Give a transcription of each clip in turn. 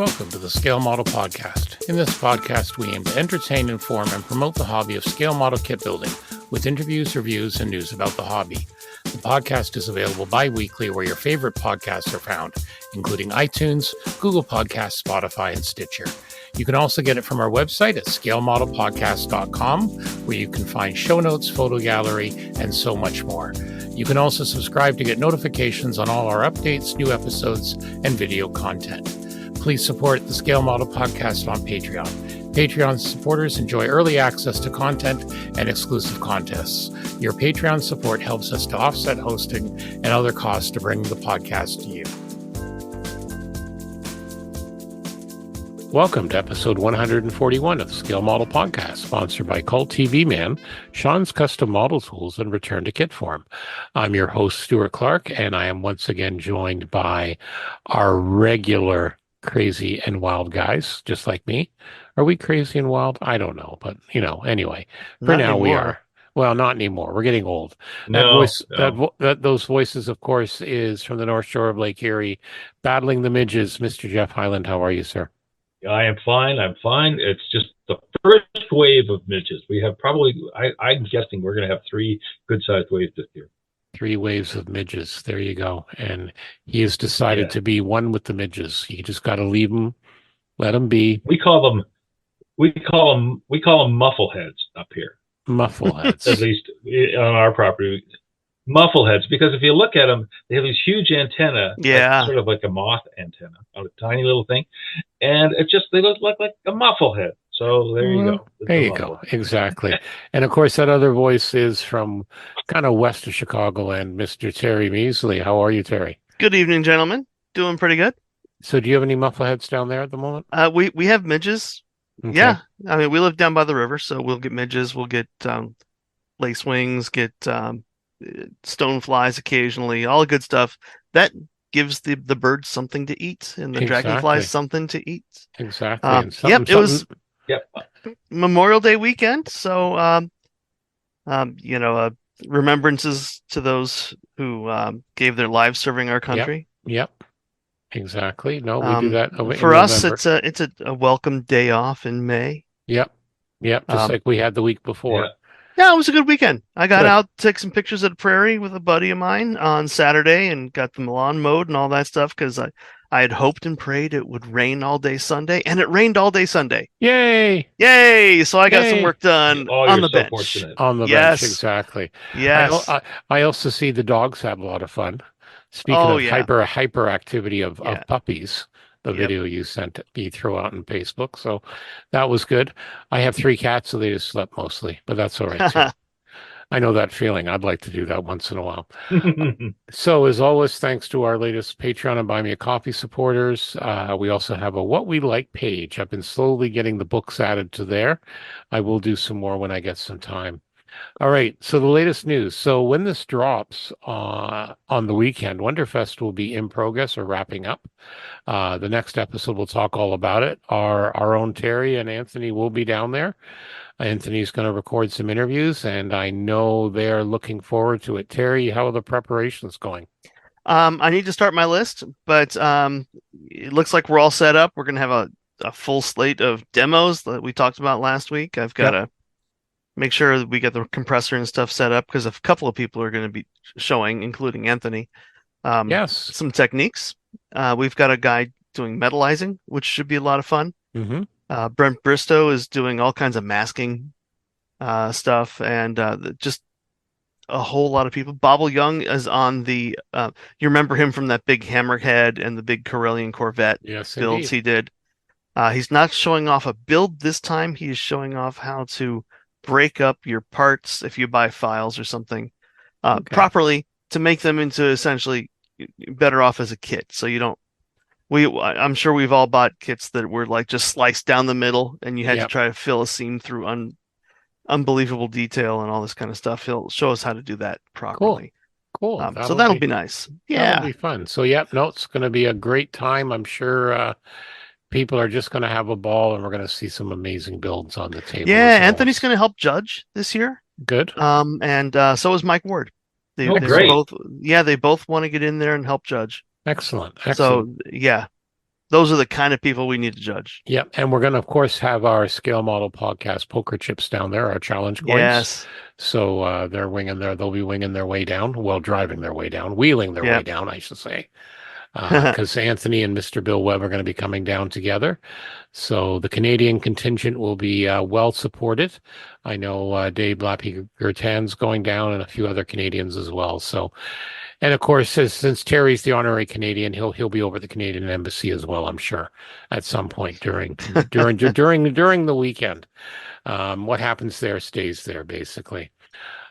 Welcome to the Scale Model Podcast. In this podcast, we aim to entertain, inform, and promote the hobby of scale model kit building with interviews, reviews, and news about the hobby. The podcast is available bi-weekly where your favorite podcasts are found, including iTunes, Google Podcasts, Spotify, and Stitcher. You can also get it from our website at scalemodelpodcast.com, where you can find show notes, photo gallery, and so much more. You can also subscribe to get notifications on all our updates, new episodes, and video content. Please support the Scale Model Podcast on Patreon. Patreon supporters enjoy early access to content and exclusive contests. Your Patreon support helps us to offset hosting and other costs to bring the podcast to you. Welcome to episode 141 of the Scale Model Podcast, sponsored by Cult TV Man, Sean's Custom Model Tools, and Return to Kit Form. I'm your host, Stuart Clark, and I am once again joined by our regular crazy and wild guys, just like me. Are we crazy and wild? I don't know, but anyway, for now we are. Well, not anymore. We're getting old. Those voices, of course, is from the North Shore of Lake Erie, battling the midges. Mr. Geoff Highland, how are you, sir? I am fine. I'm fine. It's just the first wave of midges. We have probably, I'm guessing we're going to have 3 good-sized waves this year. 3 waves of midges. There you go. And he has decided to be one with the midges. You just got to leave them, let them be. We call them muffleheads up here. Muffleheads. At least on our property. Muffleheads, because if you look at them, they have these huge antenna, sort of like a moth antenna, on a tiny little thing, and they look like a mufflehead. So there you go. There you go. Exactly. And of course, that other voice is from kind of west of Chicago, and Mr. Terry Measley. How are you, Terry? Good evening, gentlemen. Doing pretty good. So do you have any muffleheads down there at the moment? We have midges. Okay. Yeah. I mean, we live down by the river, so we'll get midges. We'll get lacewings, get stoneflies occasionally, all the good stuff. That gives the birds something to eat and the dragonflies something to eat. Exactly. It was Memorial Day weekend, so remembrances to those who gave their lives serving our country. Yep. Exactly. No, we do that for us. It's a welcome day off in May. Yep. Just like we had the week before. Yeah, it was a good weekend. I got out, took some pictures of the prairie with a buddy of mine on Saturday and got the lawn mowed and all that stuff because I had hoped and prayed it would rain all day Sunday, and it rained all day Sunday. Yay! So I got some work done on the bench. Fortunate. On the bench, exactly. Yes. I also see the dogs have a lot of fun. Speaking of hyperactivity of puppies, the video you sent me threw out on Facebook. So that was good. I have 3 cats, so they just slept mostly, but that's all right too. I know that feeling. I'd like to do that once in a while. So as always, thanks to our latest Patreon and Buy Me a Coffee supporters. We also have a What We Like page. I've been slowly getting the books added to there. I will do some more when I get some time. All right, so the latest news. So when this drops on the weekend, Wonderfest will be in progress or wrapping up. The next episode, we'll talk all about it. Our own Terry and Anthony will be down there. Anthony's going to record some interviews, and I know they're looking forward to it. Terry, how are the preparations going? I need to start my list, but it looks like we're all set up. We're going to have a full slate of demos that we talked about last week. I've got to make sure that we get the compressor and stuff set up because a couple of people are going to be showing, including Anthony, some techniques. We've got a guy doing metallizing, which should be a lot of fun. Mm-hmm. Brent Bristow is doing all kinds of masking stuff, and just a whole lot of people. Bobble Young is on the you remember him from that big Hammerhead and the big Corellian Corvette builds he did. He's not showing off a build this time. He is showing off how to break up your parts if you buy files or something properly to make them into essentially better off as a kit. So you don't. I'm sure we've all bought kits that were like just sliced down the middle, and you had to try to fill a seam through unbelievable detail and all this kind of stuff. He'll show us how to do that properly. Cool. So that'll be nice. Yeah, that'll be fun. So it's going to be a great time. I'm sure people are just going to have a ball, and we're going to see some amazing builds on the table. Yeah, Anthony's going to help judge this year. Good. And so is Mike Ward. Great. They both want to get in there and help judge. Excellent. So those are the kind of people we need to judge. Yep. And we're going to, of course, have our Scale Model Podcast poker chips down there, our challenge coins. Yes. So they're winging they'll be winging their way down, well, driving their way down, wheeling their way down, I should say. Because Anthony and Mr. Bill Webb are going to be coming down together. So the Canadian contingent will be well supported. I know Dave Lappy-Gertan's going down and a few other Canadians as well. So, and of course, since Terry's the honorary Canadian, he'll be over the Canadian Embassy as well, I'm sure, at some point during the weekend. What happens there stays there, basically.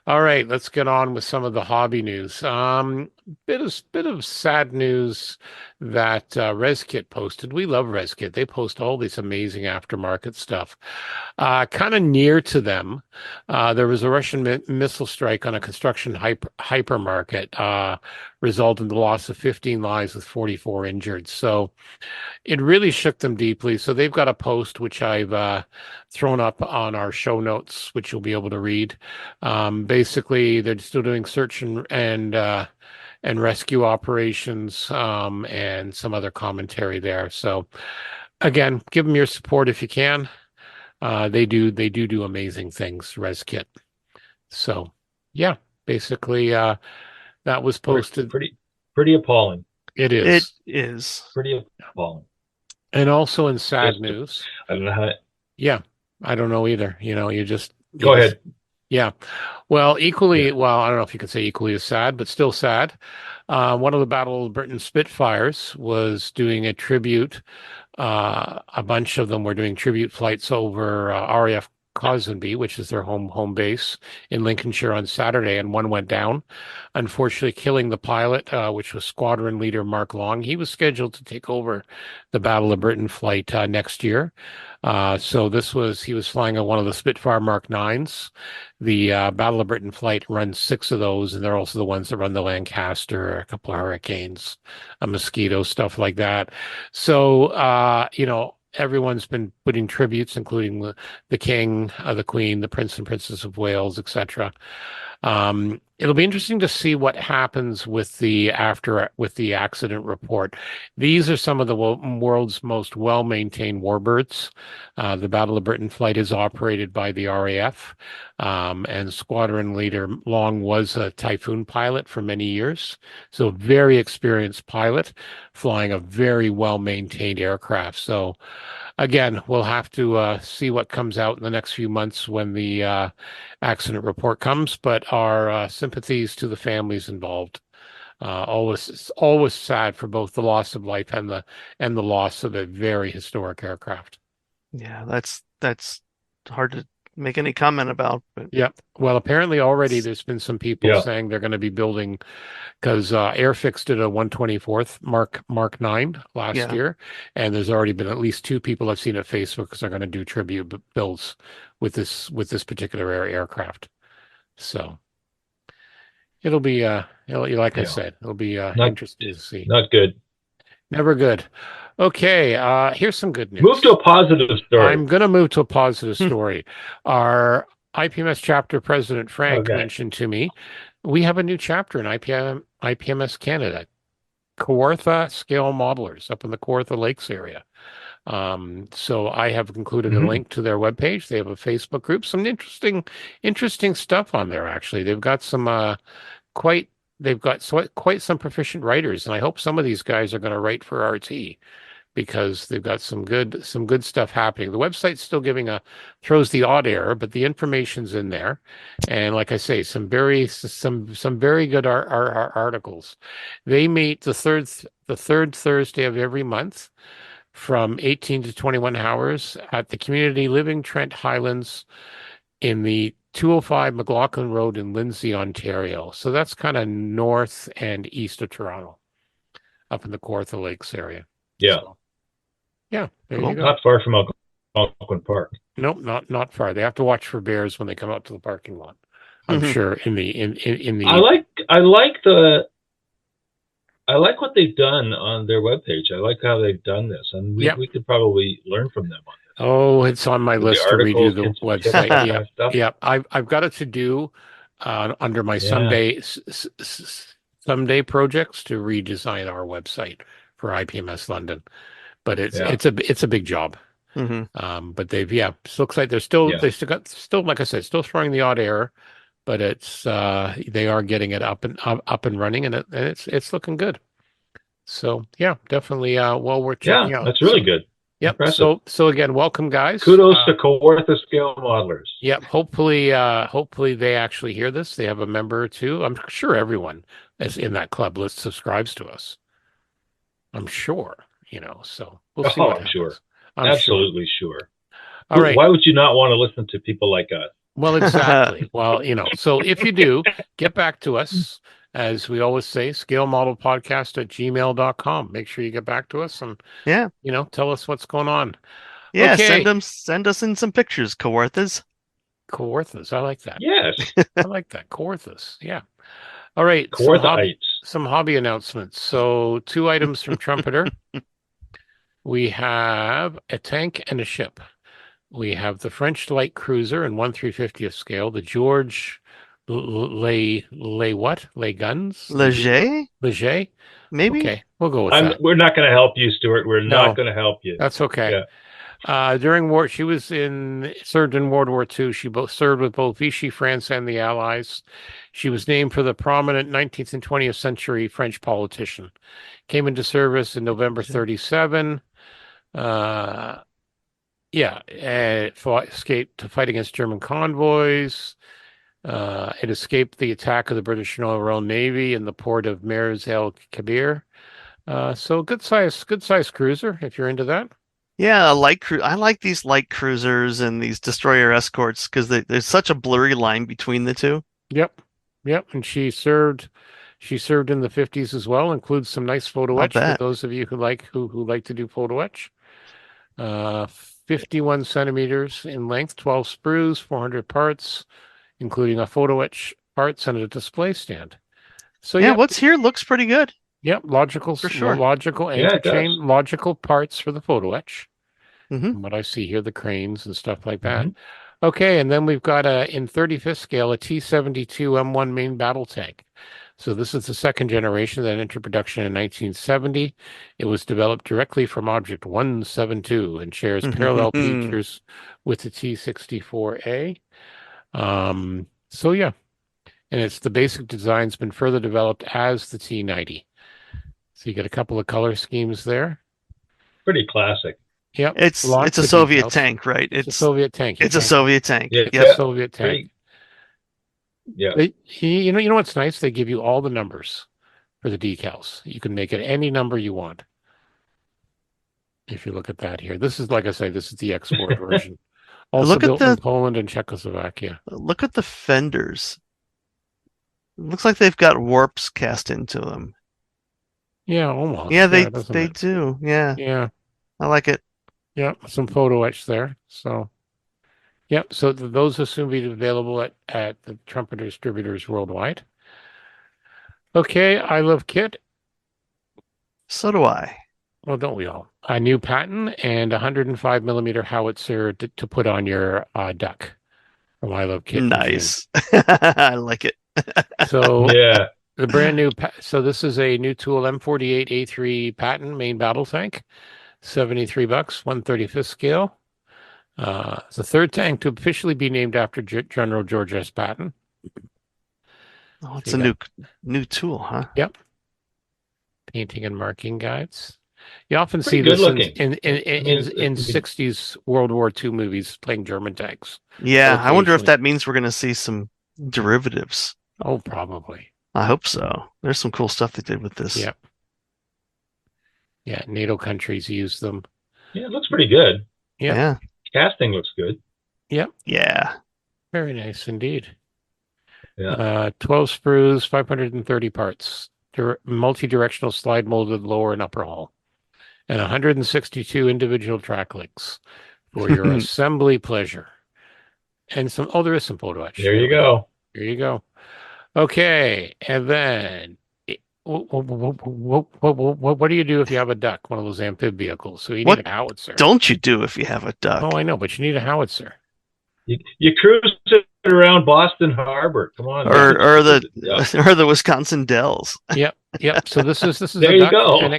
All right, let's get on with some of the hobby news. Bit of sad news that ResKit posted. We love ResKit. They post all this amazing aftermarket stuff. Kind of near to them, there was a Russian missile strike on a construction hypermarket, resulting in the loss of 15 lives with 44 injured. So it really shook them deeply. So they've got a post which I've thrown up on our show notes, which you'll be able to read. Basically, they're still doing search and rescue operations, and some other commentary there. So again, give them your support if you can. They do amazing things, ResKit. So yeah, basically that was posted. Pretty appalling. It is. It is pretty appalling. And also in sad news, I don't know how. Yeah, I don't know either. You just go ahead. Yeah. Well, well, I don't know if you could say equally as sad, but still sad. One of the Battle of Britain Spitfires was doing a tribute. A bunch of them were doing tribute flights over RAF Cossenby, which is their home base in Lincolnshire on Saturday, and one went down, unfortunately killing the pilot, which was squadron leader Mark Long. He was scheduled to take over the Battle of Britain flight next year. So he was flying on one of the Spitfire Mark 9s. The Battle of Britain flight runs 6 of those, and they're also the ones that run the Lancaster, a couple of Hurricanes, a Mosquito, stuff like that. So, everyone's been putting tributes, including the King, the Queen, the Prince and Princess of Wales, etc. It'll be interesting to see what happens with the accident report. These are some of the world's most well-maintained warbirds. The Battle of Britain flight is operated by the RAF, and squadron leader Long was a Typhoon pilot for many years. So a very experienced pilot flying a very well-maintained aircraft. So again, we'll have to see what comes out in the next few months when the accident report comes, but our sympathies to the families involved. Always sad for both the loss of life and the loss of a very historic aircraft. Yeah, that's hard to make any comment about. But yeah, well, apparently already there's been some people saying they're going to be building, because Airfix did a 124th Mark 9 last year, and there's already been at least 2 people I've seen at Facebook because they're going to do tribute builds with this particular aircraft. So it'll be like I said, it'll be interesting to see. Not good. Never good. Okay, here's some good news. Move to a positive story. I'm going to move to a positive story. Our IPMS chapter president, Frank, mentioned to me, we have a new chapter in IPMS Canada, Kawartha Scale Modelers, up in the Kawartha Lakes area. So I have included a link to their webpage. They have a Facebook group, some interesting stuff on there, actually. They've got some quite some proficient writers, and I hope some of these guys are going to write for RT, because they've got some good stuff happening. The website's still throws the odd error, but the information's in there. And like I say, some very good articles. They meet the third Thursday of every month from 18 to 21 hours at the Community Living Trent Highlands in the 205 McLaughlin Road in Lindsay, Ontario. So that's kind of north and east of Toronto, up in the Kawartha Lakes area. Yeah. So, yeah, there you go. Not far from Algonquin Park. Nope, not far. They have to watch for bears when they come out to the parking lot. I'm sure in the I like what they've done on their webpage. I like how they've done this, and we could probably learn from them on this. Oh, it's on my list to redo the website. Yeah. I've got it to do under my someday projects to redesign our website for IPMS London. but it's a big job. But they've looks like they still like I said, still throwing the odd error, but it's they are getting it up and running, and it's looking good. So definitely well worth checking out. That's really good. Yep. Impressive. So again, welcome guys. Kudos to Kawartha Scale Modelers. Yep. Hopefully they actually hear this. They have a member or two. I'm sure everyone that's in that club list subscribes to us. I'm sure, so we'll see what happens. Sure. Absolutely sure. All right. Why would you not want to listen to people like us? Well, exactly. Well, so if you do, get back to us. As we always say, scalemodelpodcast@gmail.com. Make sure you get back to us and tell us what's going on. Yeah, okay. Send us in some pictures, Kawarthas. Kawarthas, I like that. Yes. I like that. Kawarthas. Yeah. All right. Some hobby announcements. So 2 items from Trumpeter. We have a tank and a ship. We have the French light cruiser in 1/350th scale, the George Les guns? Leger? Maybe? Okay, we'll go with that. We're not going to help you, Stuart. We're not going to help you. That's okay. Yeah. During war, she served in World War II. She served with both Vichy France and the Allies. She was named for the prominent 19th and 20th century French politician. Came into service in November 1937. Escaped to fight against German convoys. It escaped the attack of the British Royal Navy in the port of Mers el Kabir. So good size cruiser if you're into that. Yeah, I like these light cruisers and these destroyer escorts because there's such a blurry line between the two. Yep. And she served in the 50s as well. Includes some nice photo etch for those of you who like to do photo etch. 51 centimeters in length, 12 sprues, 400 parts, including a photo etch parts and a display stand. So what's here looks pretty good. Yep, logical for sure. Logical interchain, logical parts for the photo etch. From what I see here, the cranes and stuff like that. Okay, and then we've got in 35th scale a T-72 M1 main battle tank. So this is the second generation that entered production in 1970. It was developed directly from Object 172 and shares parallel features with the T-64A. And it's the basic design's been further developed as the T-90. So you get a couple of color schemes there. Pretty classic. Yep. It's a Soviet tank, right? It's a Soviet tank. It's a Soviet tank. Yeah. Soviet tank. Yeah. You know what's nice? They give you all the numbers for the decals. You can make it any number you want. If you look at that here, this is, like I say, this is the export version. Also built in Poland and Czechoslovakia. Look at the fenders. It looks like they've got warps cast into them. Yeah, almost. Yeah, they do. Yeah. Yeah. I like it. Yeah, some photo etch there. So, so those will soon be available at the Trumpeter distributors worldwide. Okay, I love kit. So do I. Well, don't we all? A new patent and 105 millimeter howitzer to put on your duck from I Love Kit. Nice. I like it. So the brand new. So this is a new tool M48A3 patent main battle tank. $73, 1/35th scale. It's the third tank to officially be named after General George S. Patton. Oh, it's a new tool, huh? Yep. Painting and marking guides. You often see this in 60s World War II movies playing German tanks. Yeah, I wonder if that means we're going to see some derivatives. Oh, probably. I hope so. There's some cool stuff they did with this. Yep. Yeah, NATO countries use them. Yeah, it looks pretty good. Yeah. Casting looks good. Yep. Yeah. Very nice indeed. Yeah. 12 sprues, 530 parts. Multi-directional slide molded lower and upper hull. And 162 individual track links for your assembly pleasure. And there is some photo etch. There you go. There you go. Okay, and then what do you do if you have a duck, one of those amphib vehicles? So you need a howitzer. Don't you do if you have a duck? Oh, I know, but you need a howitzer. You cruise it around Boston Harbor. Come on, or the Wisconsin Dells. Yep. So this is there a you duck, go. and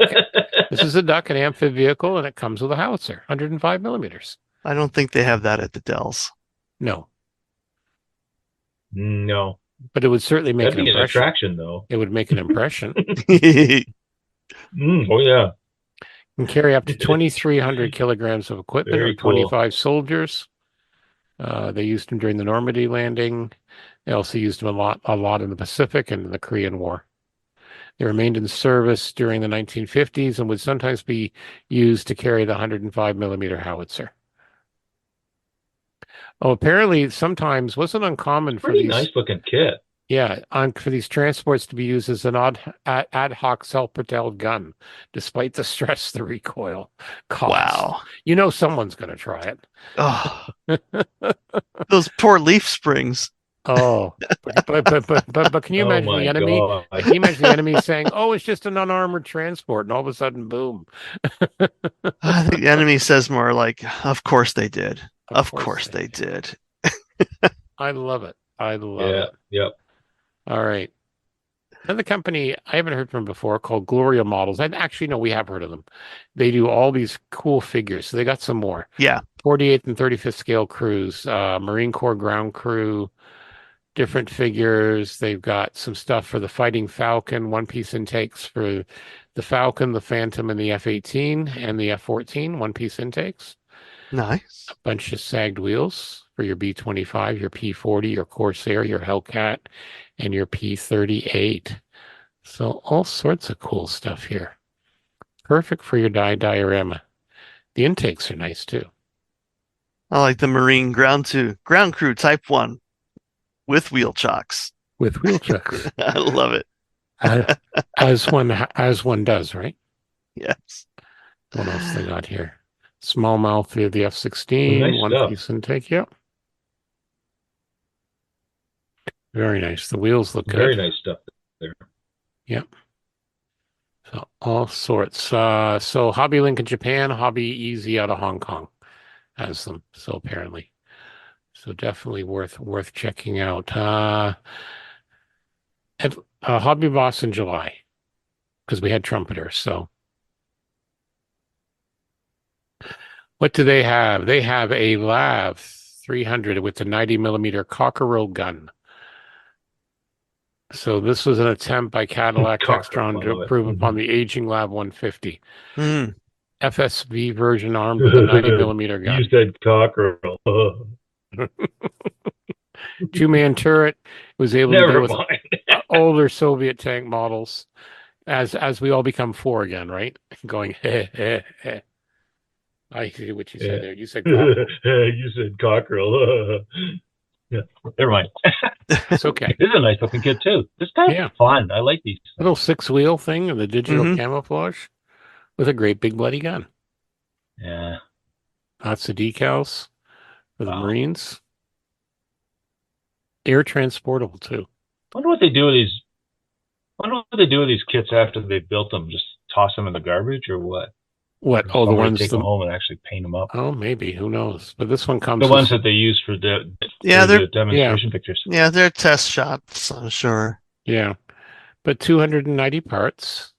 This is a duck and amphib vehicle, and it comes with a howitzer, 105 millimeters. I don't think they have that at the Dells. No. No. But it would certainly make an impression. Attraction, though. It would make an impression. Oh, yeah. Can carry up to 2,300 kilograms of equipment or 25 soldiers. They used them during the Normandy landing. They also used them a lot in the Pacific and in the Korean War. They remained in service during the 1950s and would sometimes be used to carry the 105 millimeter howitzer. Oh, apparently sometimes wasn't uncommon for these nice looking kit. Yeah, for these transports to be used as an ad hoc self-propelled gun, despite the stress the recoil costs. Wow. You know someone's going to try it. Oh, those poor leaf springs. Oh, but can you imagine the enemy? Can you imagine the enemy saying, "Oh, it's just an unarmored transport," and all of a sudden, boom. I think the enemy says more like, "Of course they did. Of course they did." I love it. I love it. Yep. All right. Another company I haven't heard from before called Gloria Models. I actually know we have heard of them. They do all these cool figures. So they got some more. Yeah. 48th and 35th scale crews, Marine Corps ground crew, different figures. They've got some stuff for the Fighting Falcon, one-piece intakes for the Falcon, the Phantom, and the F-18 and the F-14, one-piece intakes. Nice. A bunch of sagged wheels for your B-25, your P-40, your Corsair, your Hellcat, and your P-38. So all sorts of cool stuff here. Perfect for your diorama. The intakes are nice too. I like the Marine ground crew Type 1 with wheel chocks. With wheel chocks. I love it. as one does, right? Yes. What else they got here? Small mouth for the F-16, nice one-piece intake. Yep. Very nice. The wheels look good. Very nice stuff there. Yep. So all sorts. So Hobby Link in Japan, Hobby Easy out of Hong Kong has them. So apparently, so definitely worth checking out. At Hobby Boss in July because we had trumpeters. So what do they have? They have a LAV 300 with the 90 millimeter Cockerel gun. So this was an attempt by Cadillac Textron to improve upon the aging LAV 150. FSV version armed with a 90 millimeter gun. You said cockerel. 2-man turret. Was able to deal with older Soviet tank models as we all become 4 again, right? Going, I see what you said there. You said cockerel. You said cockerel. Yeah, never mind. It's okay. This is a nice looking kit too. This kind of fun. I like these. Little 6-wheel thing and the digital camouflage with a great big bloody gun. Yeah. Lots of decals for the Marines. Air transportable too. Wonder what they do with these. Wonder what they do with these kits after they built them. Just toss them in the garbage or what? What? Oh, the ones take them home and actually paint them up. Oh, maybe. Who knows? But this one comes. The ones that they use for the demonstration pictures. Yeah, they're test shots. I'm sure. Yeah, but 290 parts.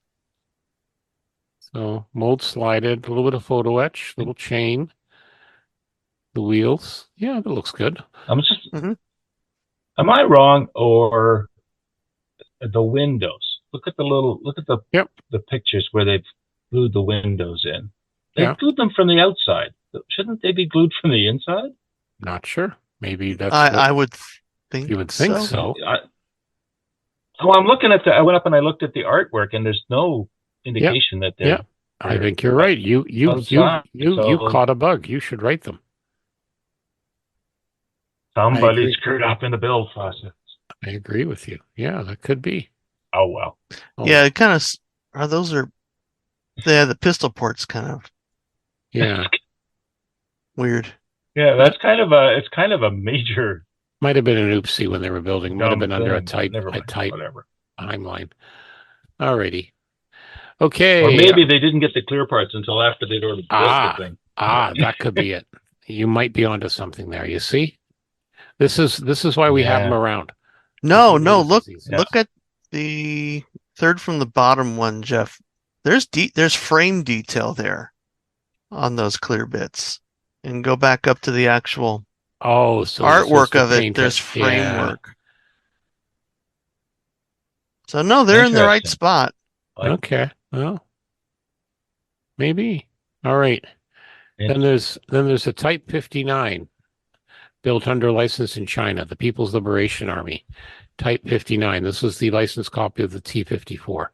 So mold slided, a little bit of photo etch, little chain, the wheels. Yeah, that looks good. I'm just. Am I wrong or the windows? Look at the pictures where they've glued the windows in. They glued them from the outside. Shouldn't they be glued from the inside? Not sure. Maybe that's. I would think. You would think so. Well, I'm looking at I went up and I looked at the artwork, and there's no indication that they're. Yeah, I think you're right. You caught a bug. You should write them. Somebody screwed up in the build process. I agree with you. Yeah, that could be. Oh well. Yeah, it kind of. The pistol ports kind of. Yeah. Weird. Yeah, that's kind of a major. Might have been an oopsie when they were building. Might have been under a tight whatever timeline. Alrighty. Okay. Or maybe they didn't get the clear parts until after they'd already built the thing. That could be it. You might be onto something there. You see, this is why we have them around. No. Look at the third from the bottom one, Geoff. There's frame detail there on those clear bits, and go back up to the actual artwork of it. There's framework. So no, they're in the right spot. Okay, well, maybe. All right. Then there's a Type 59 built under license in China, the People's Liberation Army. Type 59. This was the license copy of the T-54.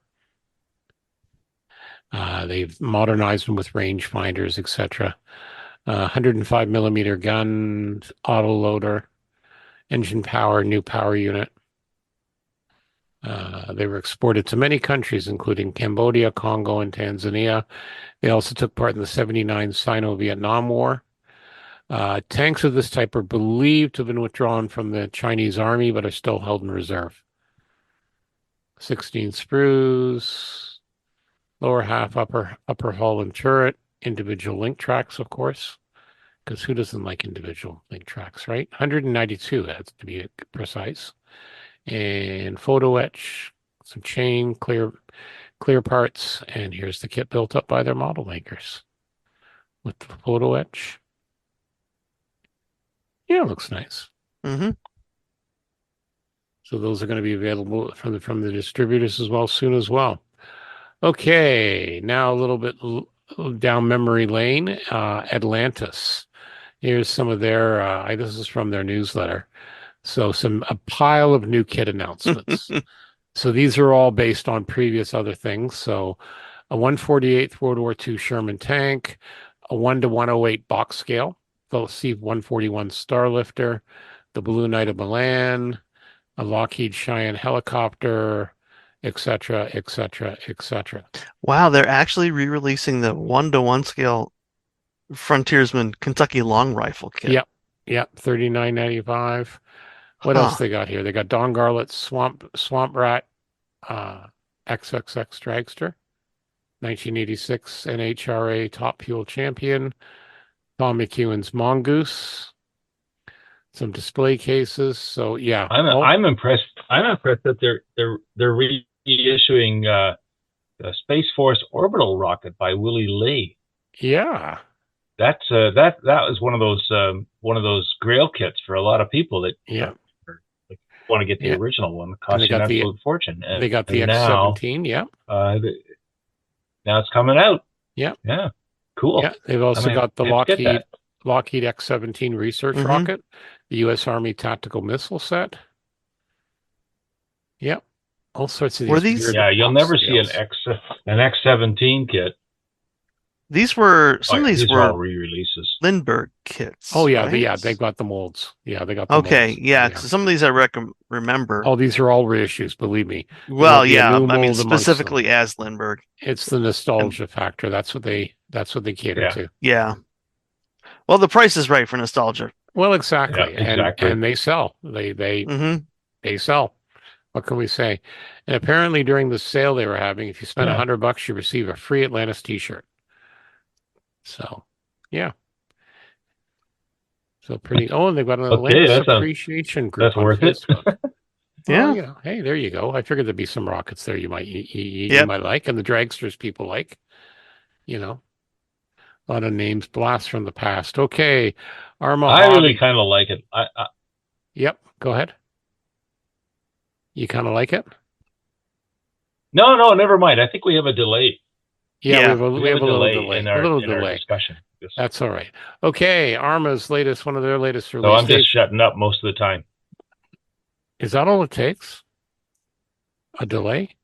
They've modernized them with rangefinders, etc. 105 millimeter gun, auto loader, engine power, new power unit. They were exported to many countries, including Cambodia, Congo, and Tanzania. They also took part in the 79 Sino-Vietnam War. Tanks of this type are believed to have been withdrawn from the Chinese army, but are still held in reserve. 16 sprues, lower half, upper hull and turret, individual link tracks, of course, because who doesn't like individual link tracks, right? 192, that's to be precise. And photo etch, some chain, clear parts, and here's the kit built up by their model makers with the photo etch. Yeah, it looks nice. Mm-hmm. So those are going to be available from the distributors as well soon as well. Okay, now a little bit down memory lane. Atlantis. Here's some of their. This is from their newsletter. So a pile of new kit announcements. So these are all based on previous other things. So a 1/48 World War II Sherman tank, a 1:108 box scale, the C-141 Starlifter, the Blue Knight of Milan, a Lockheed Cheyenne helicopter, etc., etc., etc. Wow, they're actually re-releasing the 1:1 scale Frontiersman Kentucky Long Rifle kit. Yep, $39.95. What else they got here? They got Don Garlett's Swamp Rat XXX Dragster, 1986 NHRA Top Fuel Champion, Tom McEwen's Mongoose, some display cases. So yeah, I'm impressed. I'm impressed that they're reissuing Space Force Orbital Rocket by Willie Lee. Yeah, that was one of those Grail kits for a lot of people that want to get the original one. It costs you an absolute fortune. And they got the X-17. Now it's coming out. Yeah. Cool. Yeah, they've also got the Lockheed X-17 research rocket, the U.S. Army tactical missile set. Yep. All sorts of these. You'll never see an X-17 kit. These were these were re-releases. Lindbergh kits. Oh yeah, right? They've got the molds. Yeah, they got the molds. Yeah. Some of these I remember. Oh, these are all reissues, believe me. Well, yeah, I mean specifically as Lindbergh. It's the nostalgia factor. That's what they cater to. Yeah. Well, the price is right for nostalgia. Well, exactly. And they sell. They sell. What can we say? And apparently during the sale they were having, if you spend $100, you receive a free Atlantis t-shirt. So, yeah. So pretty. Oh, and they've got an Atlantis appreciation group. That's worth it. Yeah. Hey, there you go. I figured there'd be some rockets there you might like, and the dragsters people like. A lot of names, blasts from the past. Okay, Arma. I really kind of like it. Yep. Go ahead. You kind of like it? No, never mind. I think we have a delay. Yeah, we have a little delay. In our discussion. That's all right. Okay, Arma's one of their latest releases. So I'm just shutting up most of the time. Is that all it takes? A delay?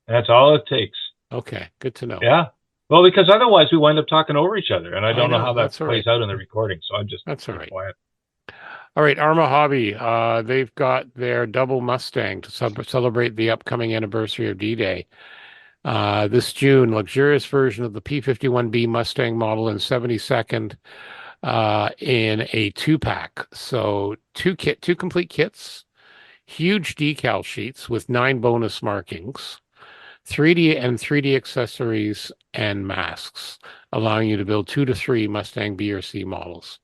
That's all it takes. Okay, good to know. Yeah. Well, because otherwise we wind up talking over each other, and I don't know how that plays out in the recording. So I'm just quiet. All right, Arma Hobby. They've got their double Mustang to celebrate the upcoming anniversary of D-Day. This June, luxurious version of the P-51B Mustang model in 72nd in a 2-pack. So two complete kits, huge decal sheets with 9 bonus markings, 3D accessories and masks, allowing you to build 2 to 3 Mustang B or C models.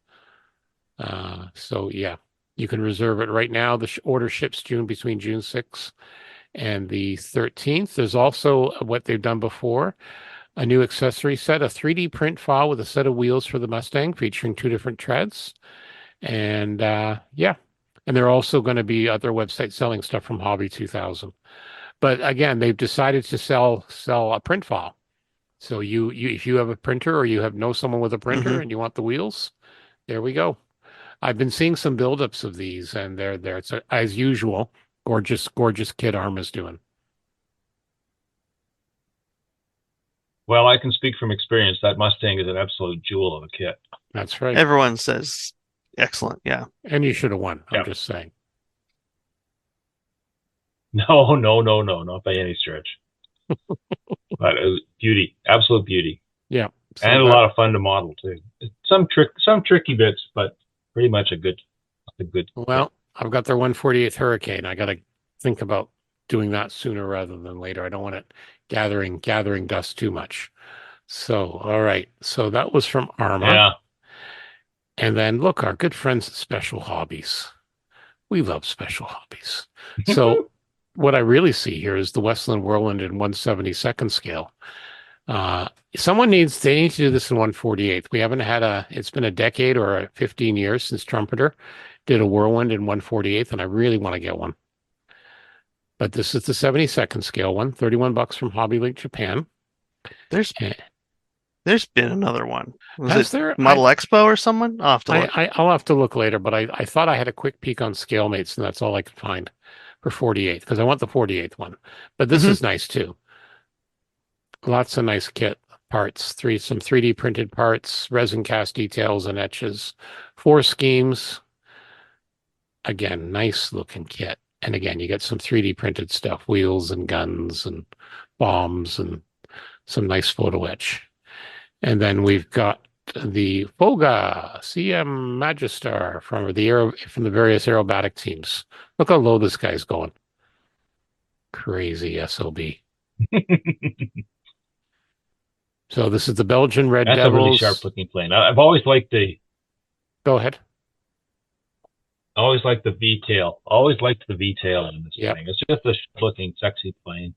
So yeah, you can reserve it right now. The order ships between June 6th And the 13th, there's also what they've done before, a new accessory set, a 3D print file with a set of wheels for the Mustang featuring 2 different treads. And yeah, and there are also going to be other websites selling stuff from Hobby 2000. But again, they've decided to sell a print file. So you if you have a printer or you know someone with a printer and you want the wheels, there we go. I've been seeing some buildups of these, and they're there. It's as usual, gorgeous kit Arma's doing. Well, I can speak from experience. That Mustang is an absolute jewel of a kit. That's right. Everyone says excellent, yeah. And you should have won. I'm just saying. No, not by any stretch. But it was beauty, absolute beauty. Yeah, so and a lot of fun to model too. Some tricky bits, but pretty much a good. Well, I've got their 148th Hurricane. I got to think about doing that sooner rather than later. I don't want it gathering dust too much. So, all right. So that was from Arma. Yeah. And then look, our good friends at Special Hobbies. We love Special Hobbies. So what I really see here is the Westland Whirlwind in 1/72nd scale. They need to do this in 1/48th. We haven't had it's been a decade or 15 years since Trumpeter did a Whirlwind in 1/48th, and I really want to get one. But this is the 72nd scale one, $31 from Hobby Link Japan. There's been another one. Was there Model Expo or someone? I'll have to look. I'll have to look later, but I thought I had a quick peek on ScaleMates, and that's all I could find for 48th, because I want the 48th one. But this is nice too. Lots of nice kit parts, some 3D printed parts, resin cast details and etches, 4 schemes. Again, nice looking kit. And again, you get some 3D printed stuff, wheels and guns and bombs and some nice photo etch. And then we've got the Foga CM Magistar from the various aerobatic teams. Look how low this guy's going. Crazy SOB. So this is the Belgian Red Devils. That's a really sharp-looking plane. I've always liked the... Go ahead. I always liked the V-tail. Always liked the V-tail in this thing. It's just a looking sexy plane.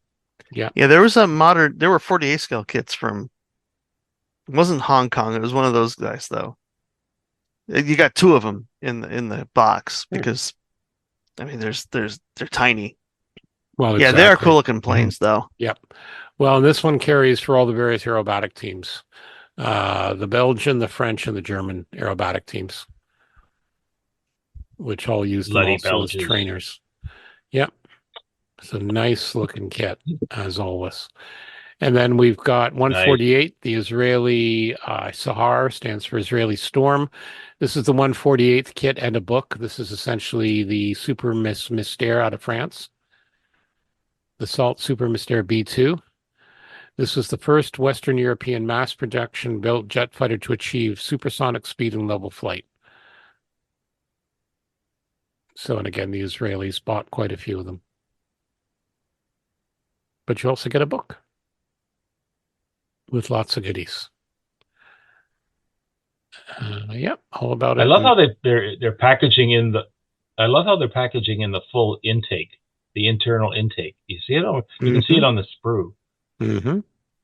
Yeah. Yeah, there were 48 scale kits from... It wasn't Hong Kong. It was one of those guys, though. You got 2 of them in the box because, I mean, they're tiny. Well, exactly. Yeah, they are cool looking planes, though. Yep. Well, this one carries for all the various aerobatic teams, the Belgian, the French, and the German aerobatic teams, which all use them also as trainers. Yep. It's a nice looking kit, as always. And then we've got 148, the Israeli Sahar, stands for Israeli Storm. This is the 148th kit and a book. This is essentially the Super Mystère out of France. The Salt Super Mystère B2. This was the first Western European mass production built jet fighter to achieve supersonic speed and level flight. So, and again, the Israelis bought quite a few of them. But you also get a book with lots of goodies. Yep, all about it. I love how they're packaging in the. I love how they're packaging in the full intake, the internal intake. You see it? You can see it on the sprue.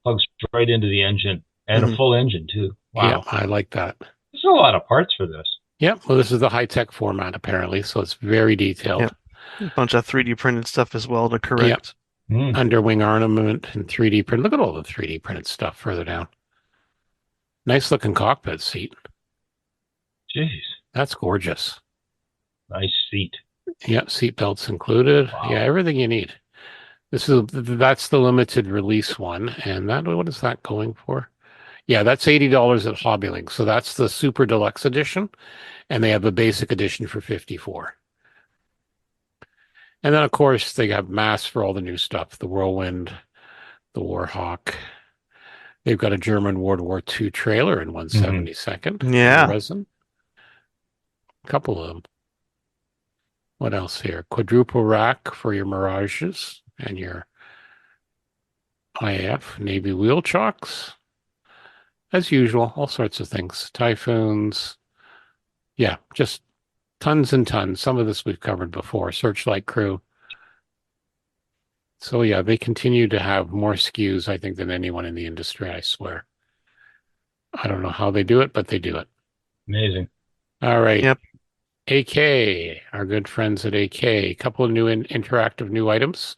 Plugs right into the engine and a full engine too. Wow, yeah, I like that. There's a lot of parts for this. Yeah, well, this is the high-tech format apparently, so it's very detailed. Yep. A bunch of 3D printed stuff as well to correct. Yep. Underwing ornament and 3D print. Look at all the 3D printed stuff further down. Nice looking cockpit seat. Jeez, that's gorgeous. Nice seat. Yep, seat belts included. Wow. Yeah, everything you need. That's the limited release one, and what is that going for? Yeah, that's $80 at HobbyLink. So that's the Super Deluxe edition, and they have a basic edition for $54. And then, of course, they have masks for all the new stuff: the Whirlwind, the Warhawk. They've got a German World War II trailer in 1/72nd. Yeah, resin. A couple of them. What else here? Quadruple rack for your Mirages and your IF Navy wheel chocks. As usual, all sorts of things. Typhoons. Yeah, just tons and tons. Some of this we've covered before. Searchlight Crew. So yeah, they continue to have more SKUs, I think, than anyone in the industry, I swear. I don't know how they do it, but they do it. Amazing. All right. Yep. AK, our good friends at AK, a couple of new interactive new items.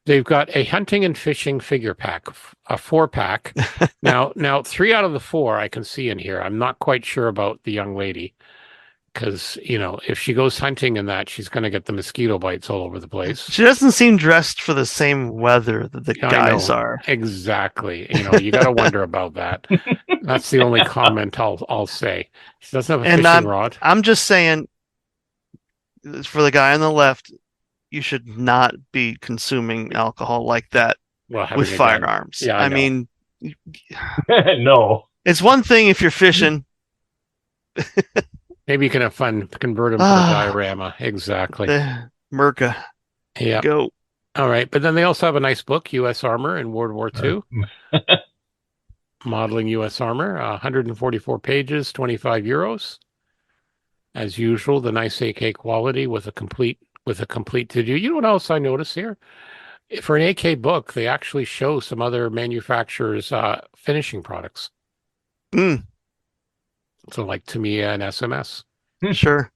They've got a hunting and fishing figure pack, a 4-pack. Now 3 out of the 4 I can see in here. I'm not quite sure about the young lady because, if she goes hunting in that, she's going to get the mosquito bites all over the place. She doesn't seem dressed for the same weather that the guys are. Exactly. You got to wonder about that. That's the only comment I'll say. She doesn't have a fishing rod. I'm just saying, for the guy on the left, you should not be consuming alcohol like that with firearms. Yeah, I mean, no. It's one thing if you're fishing. Maybe you can have fun, convert them to a diorama. Exactly. Merca. Yeah. Go. All right. But then they also have a nice book, U.S. Armor in World War II. Modeling U.S. Armor, 144 pages, 25 euros. As usual, the nice AK quality with a complete to-do. You know what else I noticed here? For an AK book, they actually show some other manufacturers' finishing products. So like Tamiya and SMS. Sure.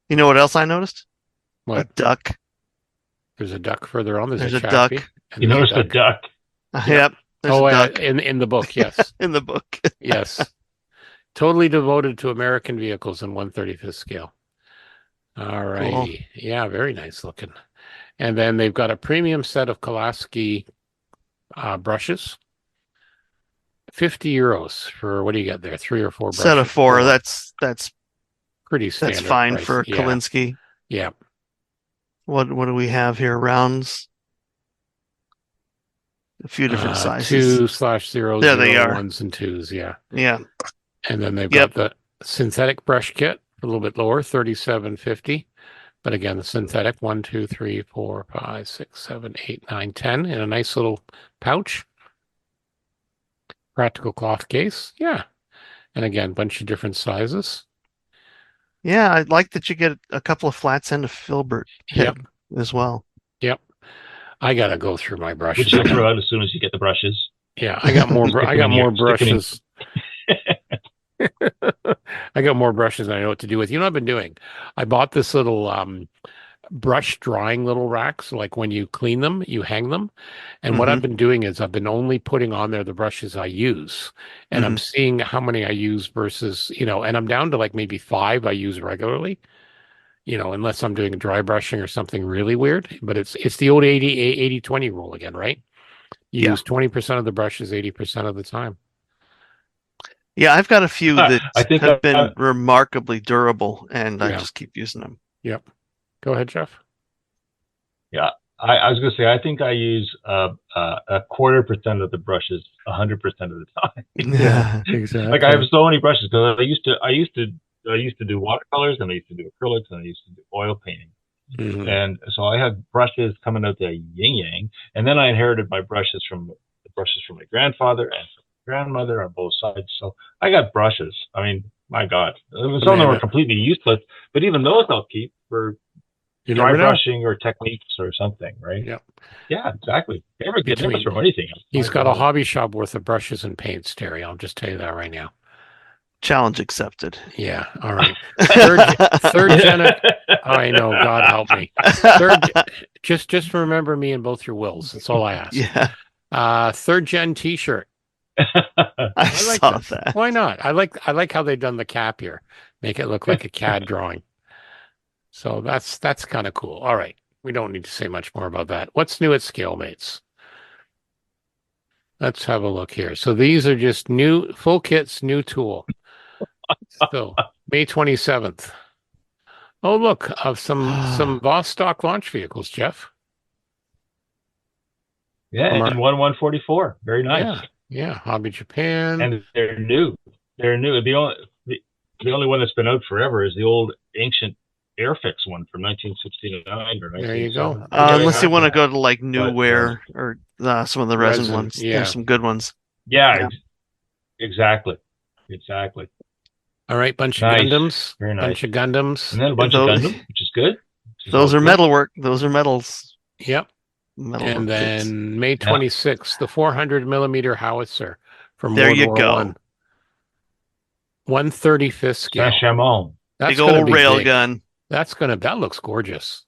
You know what else I noticed? What? A duck. There's a duck further on. There's a duck. You noticed a duck? Yep. Oh, in the book, yes. In the book. Yes. Totally devoted to American vehicles in 1/35th scale. All right. Cool. Yeah, very nice looking. And then they've got a premium set of Kolaski brushes. 50 euros for, what do you get there? 3 or 4 brushes. Set of 4. That's pretty standard. That's fine price. for Kolinsky. Yeah. What do we have here? Rounds. A few different sizes. 2/0, there they are. 1s and 2s. Yeah. Yeah. And then they've got the synthetic brush kit, a little bit lower, 37.50. But again, the synthetic 1, 2, 3, 4, 5, 6, 7, 8, 9, 10 in a nice little pouch. Practical cloth case. Yeah. And again, bunch of different sizes. Yeah, I like that you get a couple of flats and a filbert kit as well. Yep. I got to go through my brushes. Which you'll throw out as soon as you get the brushes. Yeah, I got more brushes. I got more brushes than I know what to do with. You know what I've been doing? I bought this little brush drying little racks. Like when you clean them, you hang them. And what I've been doing is I've been only putting on there the brushes I use. And I'm seeing how many I use versus, and I'm down to like maybe 5 I use regularly. Unless I'm doing a dry brushing or something really weird. But it's the old 80-20 rule again, right? You use 20% of the brushes 80% of the time. Yeah, I've got a few that I think have been remarkably durable, and I just keep using them. Yep. Go ahead, Geoff. Yeah, I was going to say, I think I use a 0.25% of the brushes 100% of the time. Yeah, exactly. Like I have so many brushes because I used to do watercolors, and I used to do acrylics, and I used to do oil painting. And so I had brushes coming out the yin yang, and then I inherited my brushes from my grandfather and from my grandmother on both sides. So I got brushes. I mean, my God, some of them are completely useless, but even those I'll keep for dry brushing or techniques or something, right? Yeah. Yeah, exactly. Never get this from anything else. He's got a hobby shop worth of brushes and paints, Terry. I'll just tell you that right now. Challenge accepted. Yeah. All right. Third gen. I know. God help me. Just remember me in both your wills. That's all I ask. Yeah. 3rd gen T-shirt. I like that. Why not? I like how they've done the cap here. Make it look like a CAD drawing. So that's kind of cool. All right. We don't need to say much more about that. What's new at ScaleMates? Let's have a look here. So these are just new full kits, new tool. So May 27th. Oh, look, of some Vostok launch vehicles, Geoff. Yeah, and 144. Very nice. Yeah, Hobby Japan. And they're new. They're new. The only one that's been out forever is the old ancient Airfix one from 1969 or 1970. There you go. Unless you want to go to like Newware or some of the resin ones. Yeah. There's some good ones. Yeah. Exactly. All right, bunch of Gundams. Very nice. Bunch of Gundams. And then a bunch of Gundams, which is good. Those are metalwork. Those are metals. Yep. And then May 26th, the 400 millimeter howitzer from there World you War go. One. 1/35th scale. Saint-Chamond. That's big old rail big. gun. That looks gorgeous.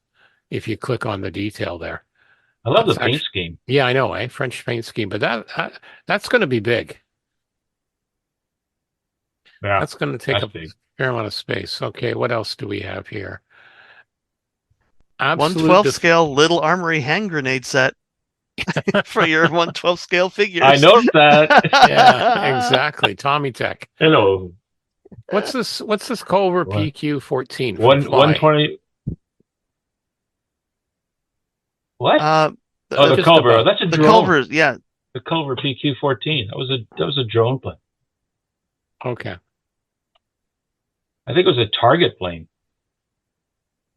If you click on the detail there. I love the paint scheme. Yeah, I know, French paint scheme, but that's going to be big. Yeah, that's going to take a fair amount of space. Okay, what else do we have here? 1/12 scale little armory hand grenade set for your 1/12 scale figures. I noticed that. Yeah, exactly. Tommy Tech. Hello. What's this Culver PQ-14? 120. What? The Culver. That's a drone. The Culver, yeah. The Culver PQ-14. That was a drone plane. Okay. I think it was a target plane.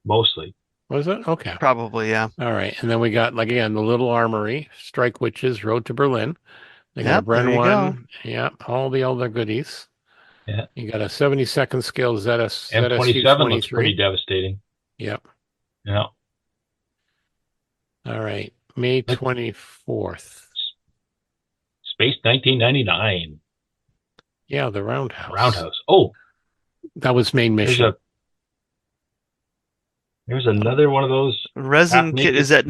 Mostly. Was it? Okay. Probably, yeah. All right. And then we got, like, again, the Little Armory, Strike Witches, Road to Berlin. They got a Bren one. Yeah, all the other goodies. Yeah. You got a 72nd scale M27 looks pretty devastating. Yep. Yeah. All right. May 24th. Space 1999. Yeah, the Roundhouse. Roundhouse. Oh. That was main mission. There's another one of those resin kit. Is that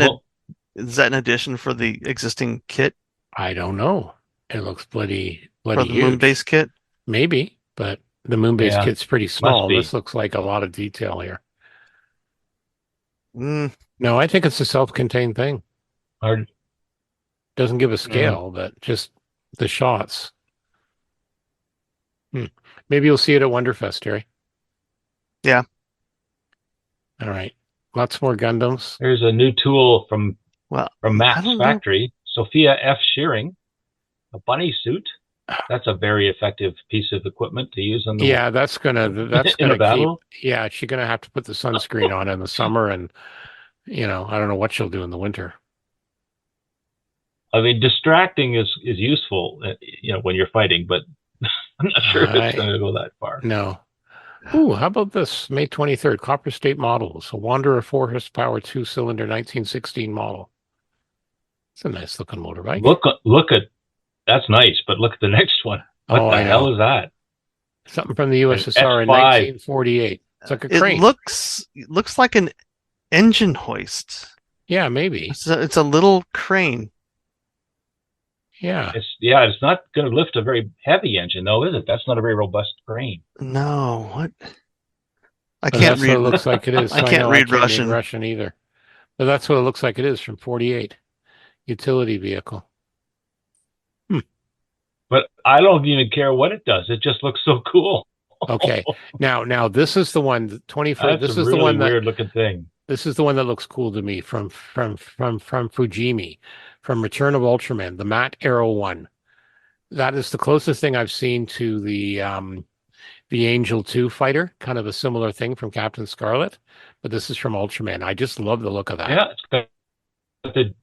an addition for the existing kit? I don't know. It looks bloody for the huge. moon base kit? Maybe, but the moon base kit's pretty small. This looks like a lot of detail here. No, I think it's a self-contained thing. Doesn't give a scale, but just the shots. Maybe you'll see it at Wonderfest, Terry. Yeah. All right. Lots more Gundams. There's a new tool from Matt's factory. Sophia F. Shearing. A bunny suit. That's a very effective piece of equipment to use on the that's gonna battle. Yeah, she's gonna have to put the sunscreen on in the summer, and I don't know what she'll do in the winter. I mean, distracting is useful, when you're fighting, but I'm not sure if it's going to go that far. No. Ooh, how about this? May 23rd, Copper State Models, a Wanderer 4 horsepower 2-cylinder 1916 model. It's a nice looking motorbike. Look at that's nice, but look at the next one. What the hell is that? Something from the USSR in 1948. It's like a crane. It looks like an engine hoist. Yeah, maybe. It's a little crane. Yeah. It's not going to lift a very heavy engine, though, is it? That's not a very robust crane. No, what? I can't read. That's what it looks like it is. I can't read Russian. Read Russian either. But that's what it looks like it is from 48. Utility vehicle. But I don't even care what it does. It just looks so cool. Okay. Now this is the one. 24. This is the one that weird looking thing. This is the one that looks cool to me from Fujimi, from Return of Ultraman, the matte Arrow one. That is the closest thing I've seen to the Angel 2 fighter, kind of a similar thing from Captain Scarlet, but this is from Ultraman. I just love the look of that. Yeah, it's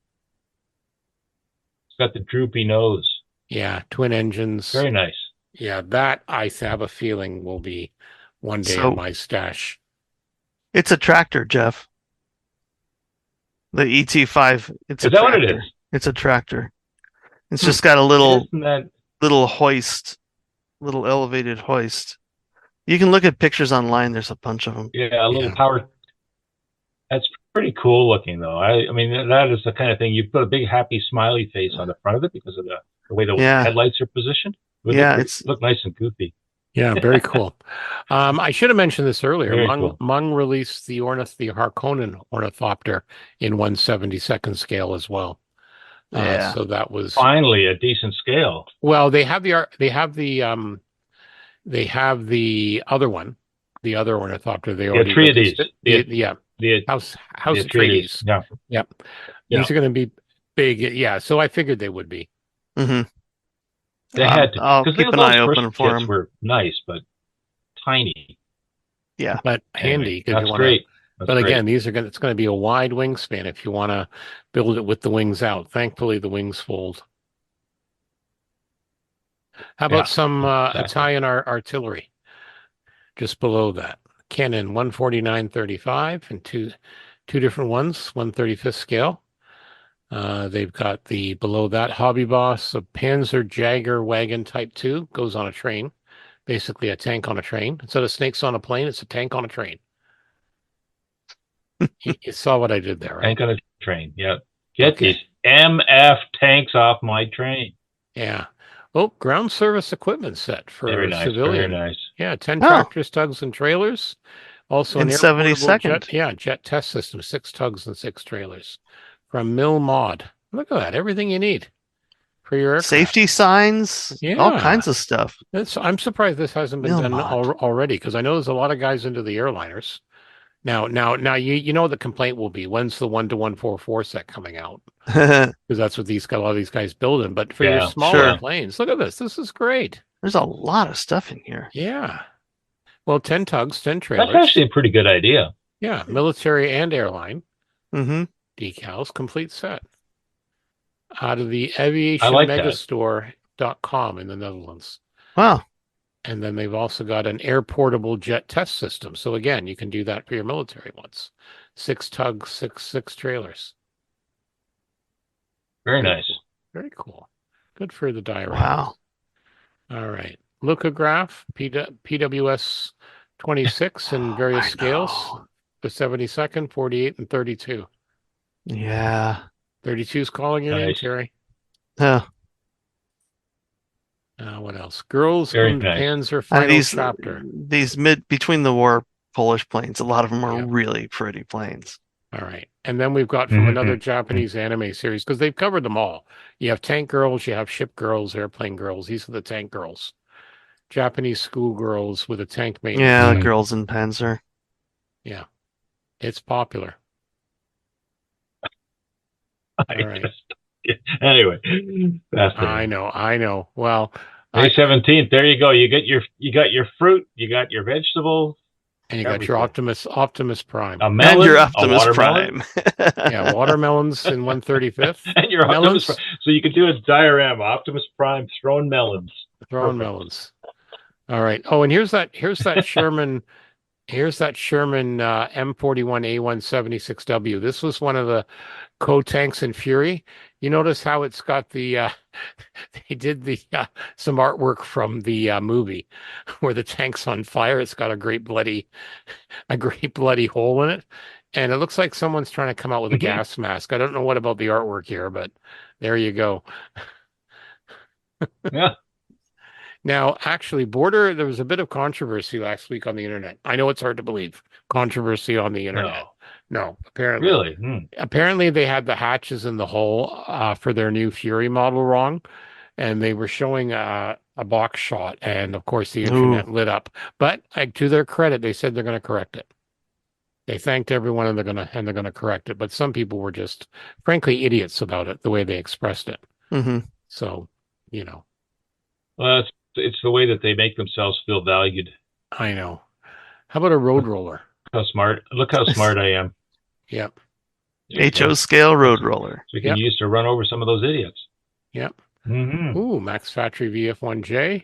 got the droopy nose. Yeah, twin engines. Very nice. Yeah, that I have a feeling will be one day in my stash. It's a tractor, Geoff. The ET5. Is that what it is? It's a tractor. It's just got a little hoist, little elevated hoist. You can look at pictures online. There's a bunch of them. Yeah, a little power. That's pretty cool looking, though. I mean, that is the kind of thing you put a big happy smiley face on the front of it because of the way the headlights are positioned. It look nice and goofy. Yeah, very cool. I should have mentioned this earlier. Mung released the Harkonnen ornithopter in 1/72nd scale as well. So that was finally a decent scale. Well, they have the other one, the other ornithopter. They already Atreides. The House Atreides. Yeah. Yep. These are going to be big. Yeah. So I figured they would be. Mm-hmm. They had to. I'll keep an eye open for them. Were nice, but tiny. Yeah. But handy. That's great. But again, it's going to be a wide wingspan if you want to build it with the wings out. Thankfully, the wings fold. How about some Italian artillery? Just below that, Cannon 149-35 and two different ones, 1/35th scale. They've got below that Hobby Boss, a Panzer Jagger wagon Type 2, goes on a train. Basically a tank on a train. Instead of snakes on a plane, it's a tank on a train. You saw what I did there, right? Tank on a train, yeah. Get these MF tanks off my train. Yeah. Oh, ground service equipment set for civilian. Very nice. Yeah, 10 tractors, tugs, and trailers. Also in an 70 seconds. Jet test system, 6 tugs and 6 trailers. From MAILBAG. Look at that. Everything you need for your aircraft. Safety signs, all kinds of stuff. I'm surprised this hasn't been done already, because I know there's a lot of guys into the airliners. Now, you know the complaint will be, when's the 1-to-144 set coming out? Because that's what a lot of these guys building. But for your smaller planes, look at this. This is great. There's a lot of stuff in here. Yeah. Well, 10 tugs, 10 trailers. That's actually a pretty good idea. Yeah, military and airline. Mm-hmm. Decals, complete set. Out of the aviationmegastore.com in the Netherlands. Wow. And then they've also got an air-portable jet test system. So again, you can do that for your military ones. 6 tugs, six trailers. Very nice. Cool. Very cool. Good for the diorama. Wow. All right. Lithograph, PWS 26 in various scales. The 72nd, 48, and 32. Yeah. 32 is calling your name, Terry. Yeah. What else? Girls in the Panzer final chapter. These between the war Polish planes, a lot of them are really pretty planes. All right. And then we've got from another Japanese anime series, because they've covered them all. You have tank girls, you have ship girls, airplane girls. These are the tank girls. Japanese schoolgirls with a tank mate. Yeah, girls in Panzer. Yeah. It's popular. All right. Anyway, I know. Well, May 17th. There you go. You got your fruit. You got your vegetables, and you got your Optimus Prime. A melon, and your Optimus Prime. Yeah, watermelons in 135th. And your melons. Optimus Prime. So you could do a diorama. Optimus Prime throwing melons. Melons. All right. Oh, and here's that Sherman. Here's that Sherman M41A176W. This was one of the co-tanks in Fury. You notice how it's got they did some artwork from the movie where the tank's on fire. It's got a great bloody hole in it. And it looks like someone's trying to come out with a gas mask. I don't know what about the artwork here, but there you go. Yeah. Now, actually, there was a bit of controversy last week on the internet. I know it's hard to believe. Controversy on the internet. No, apparently. Really? Apparently, they had the hatches in the hull for their new Fury model wrong, and they were showing a box shot, and of course, the internet lit up. But to their credit, they said they're going to correct it. They thanked everyone, and they're going to correct it. But some people were just, frankly, idiots about it, the way they expressed it. Mm-hmm. So, you know. Well, it's the way that they make themselves feel valued. I know. How about a road roller? Look how smart I am. Yep. HO scale road roller. So you can use to run over some of those idiots. Yep. Ooh, Max Factory VF1J.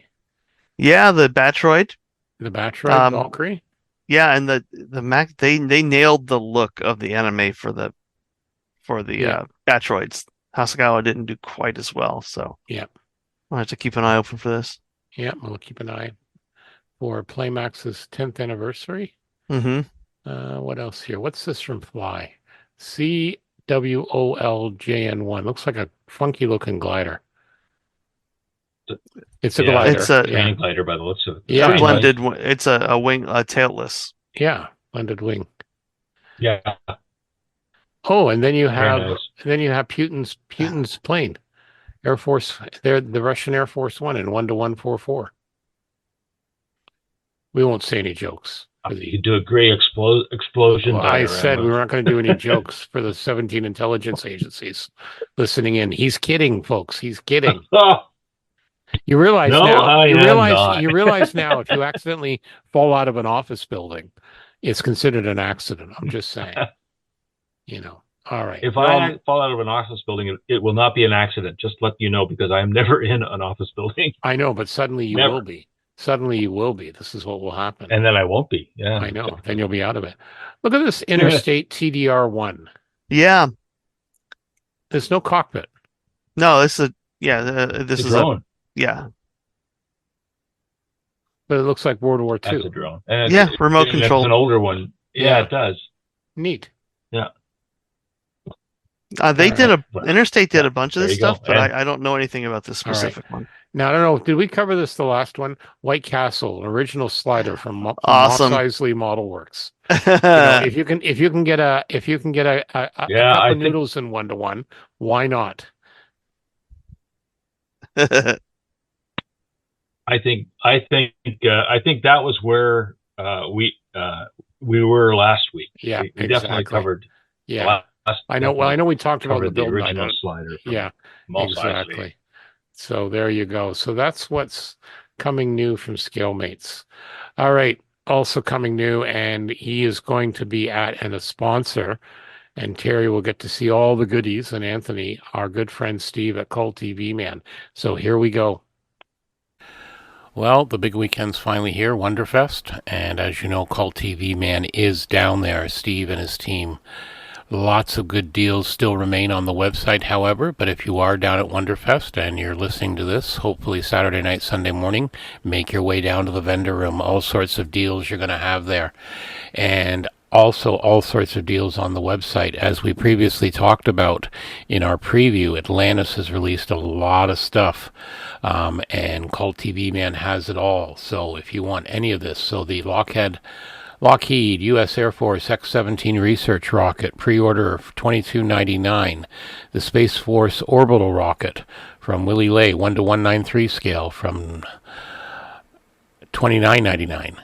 Yeah, the Batroid. The Batroid Valkyrie. Yeah, and the Max they nailed the look of the anime for the Batroids. Hasegawa didn't do quite as well, so I'll have to keep an eye open for this. Yeah, we'll keep an eye for Playmax's 10th anniversary. Mm-hmm. What else here? What's this from Fly? CWOLJN1. Looks like a funky looking glider. It's a glider. It's a glider by the looks of it. Yeah, blended. It's a wing, tailless. Yeah, blended wing. Yeah. Oh, and then you have Putin's plane. Air Force, they're the Russian Air Force One in 1-to-144. We won't say any jokes. You could do a great explosion. Well, I said we weren't going to do any jokes for the 17 intelligence agencies listening in. He's kidding, folks. He's kidding. You realize now. You realize now if you accidentally fall out of an office building, it's considered an accident. I'm just saying. All right. If I fall out of an office building, it will not be an accident. Just let you know, because I am never in an office building. I know, but suddenly you will be. Suddenly you will be. This is what will happen. And then I won't be. Yeah. I know. Then you'll be out of it. Look at this Interstate TDR1. Yeah. There's no cockpit. No, this is this is drone. Yeah. But it looks like World War II. That's a drone. And yeah, remote control. It's an older one. Yeah, it does. Neat. Yeah. Interstate did a bunch of this stuff, but I don't know anything about this specific one. Now, I don't know. Did we cover this the last one? White Castle, original slider from Moss Awesome. Eisley Model Works. If you can get a cup of noodles in 1-to-1, why not? I think that was where we were last week. Yeah, we definitely covered. Yeah, I know. Well, I know we talked about the build original slider. Yeah, exactly. So there you go. So that's what's coming new from ScaleMates. All right. Also coming new, and he is going to be at a sponsor, and Terry will get to see all the goodies, and Anthony, our good friend Steve at Cult TV Man. So here we go. Well, the big weekend's finally here, Wonderfest, and as you know, Cult TV Man is down there, Steve and his team. Lots of good deals still remain on the website, however, but if you are down at Wonderfest and you're listening to this, hopefully Saturday night, Sunday morning, make your way down to the vendor room. All sorts of deals you're going to have there. And also all sorts of deals on the website. As we previously talked about in our preview, Atlantis has released a lot of stuff, and Cult TV Man has it all. So if you want any of this, so the Lockheed U.S. Air Force X-17 research rocket, pre-order of $22.99. The Space Force orbital rocket from Willy Ley, 1:193 scale, from $29.99.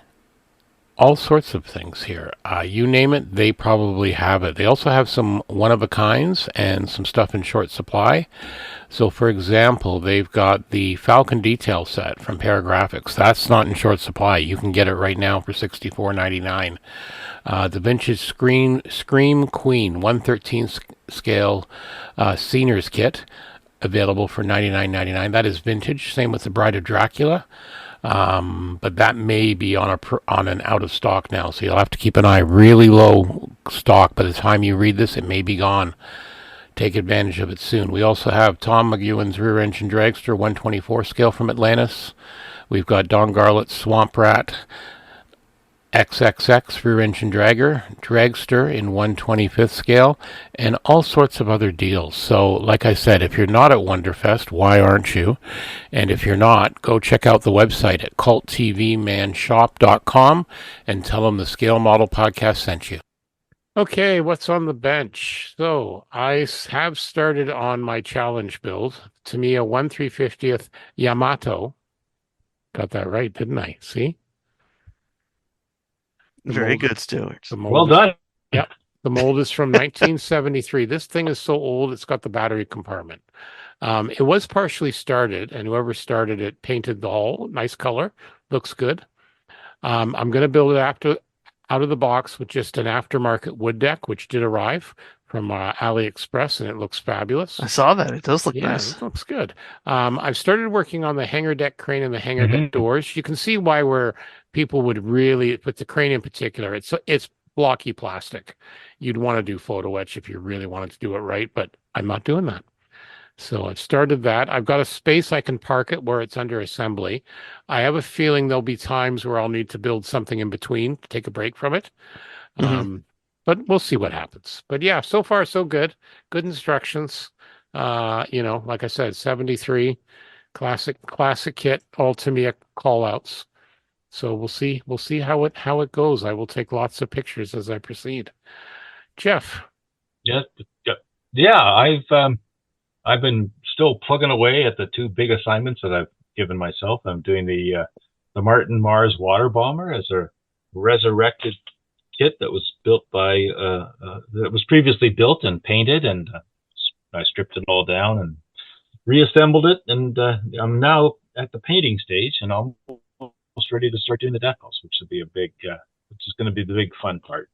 All sorts of things here. You name it, they probably have it. They also have some one-of-a-kinds and some stuff in short supply. So, for example, they've got the Falcon detail set from Paragraphics. That's not in short supply. You can get it right now for $64.99. The vintage Scream Queen 113 scale Seniors kit, available for $99.99. That is vintage. Same with the Bride of Dracula. But that may be on an out of stock now, so you'll have to keep an eye. Really low stock. By the time you read this, it may be gone. Take advantage of it soon. We also have Tom McEwen's rear engine dragster 124 scale from Atlantis. We've got Don Garlett's Swamp Rat XXX rear engine dragster in 1/25th scale, and all sorts of other deals. So, like I said, if you're not at Wonderfest, why aren't you? And if you're not, go check out the website at culttvmanshop.com and tell them the Scale Model Podcast sent you. Okay, what's on the bench? So I have started on my challenge build, Tamiya 1/350th Yamato. Got that right, didn't I? See? Very good, Stuart. Well done. Yep. The mold is from 1973. This thing is so old, it's got the battery compartment. It was partially started, and whoever started it painted the hull. Nice color. Looks good. I'm going to build it out of the box with just an aftermarket wood deck, which did arrive from AliExpress, and it looks fabulous. I saw that. It does look nice. It looks good. I've started working on the hangar deck crane and the hangar deck doors. You can see where people would really, with the crane in particular, it's blocky plastic. You'd want to do photo etch if you really wanted to do it right, but I'm not doing that. So I've started that. I've got a space I can park it where it's under assembly. I have a feeling there'll be times where I'll need to build something in between to take a break from it. But we'll see what happens. But yeah, so far so good. Good instructions. Like I said, 73 classic kit, all Tamiya call outs. So we'll see how it goes. I will take lots of pictures as I proceed. Geoff. Yeah. I've been still plugging away at the two big assignments that I've given myself. I'm doing the Martin Mars water bomber as a resurrected kit that was built that was previously built and painted, and I stripped it all down and reassembled it, and I'm now at the painting stage and almost ready to start doing the decals, which is going to be the big fun part.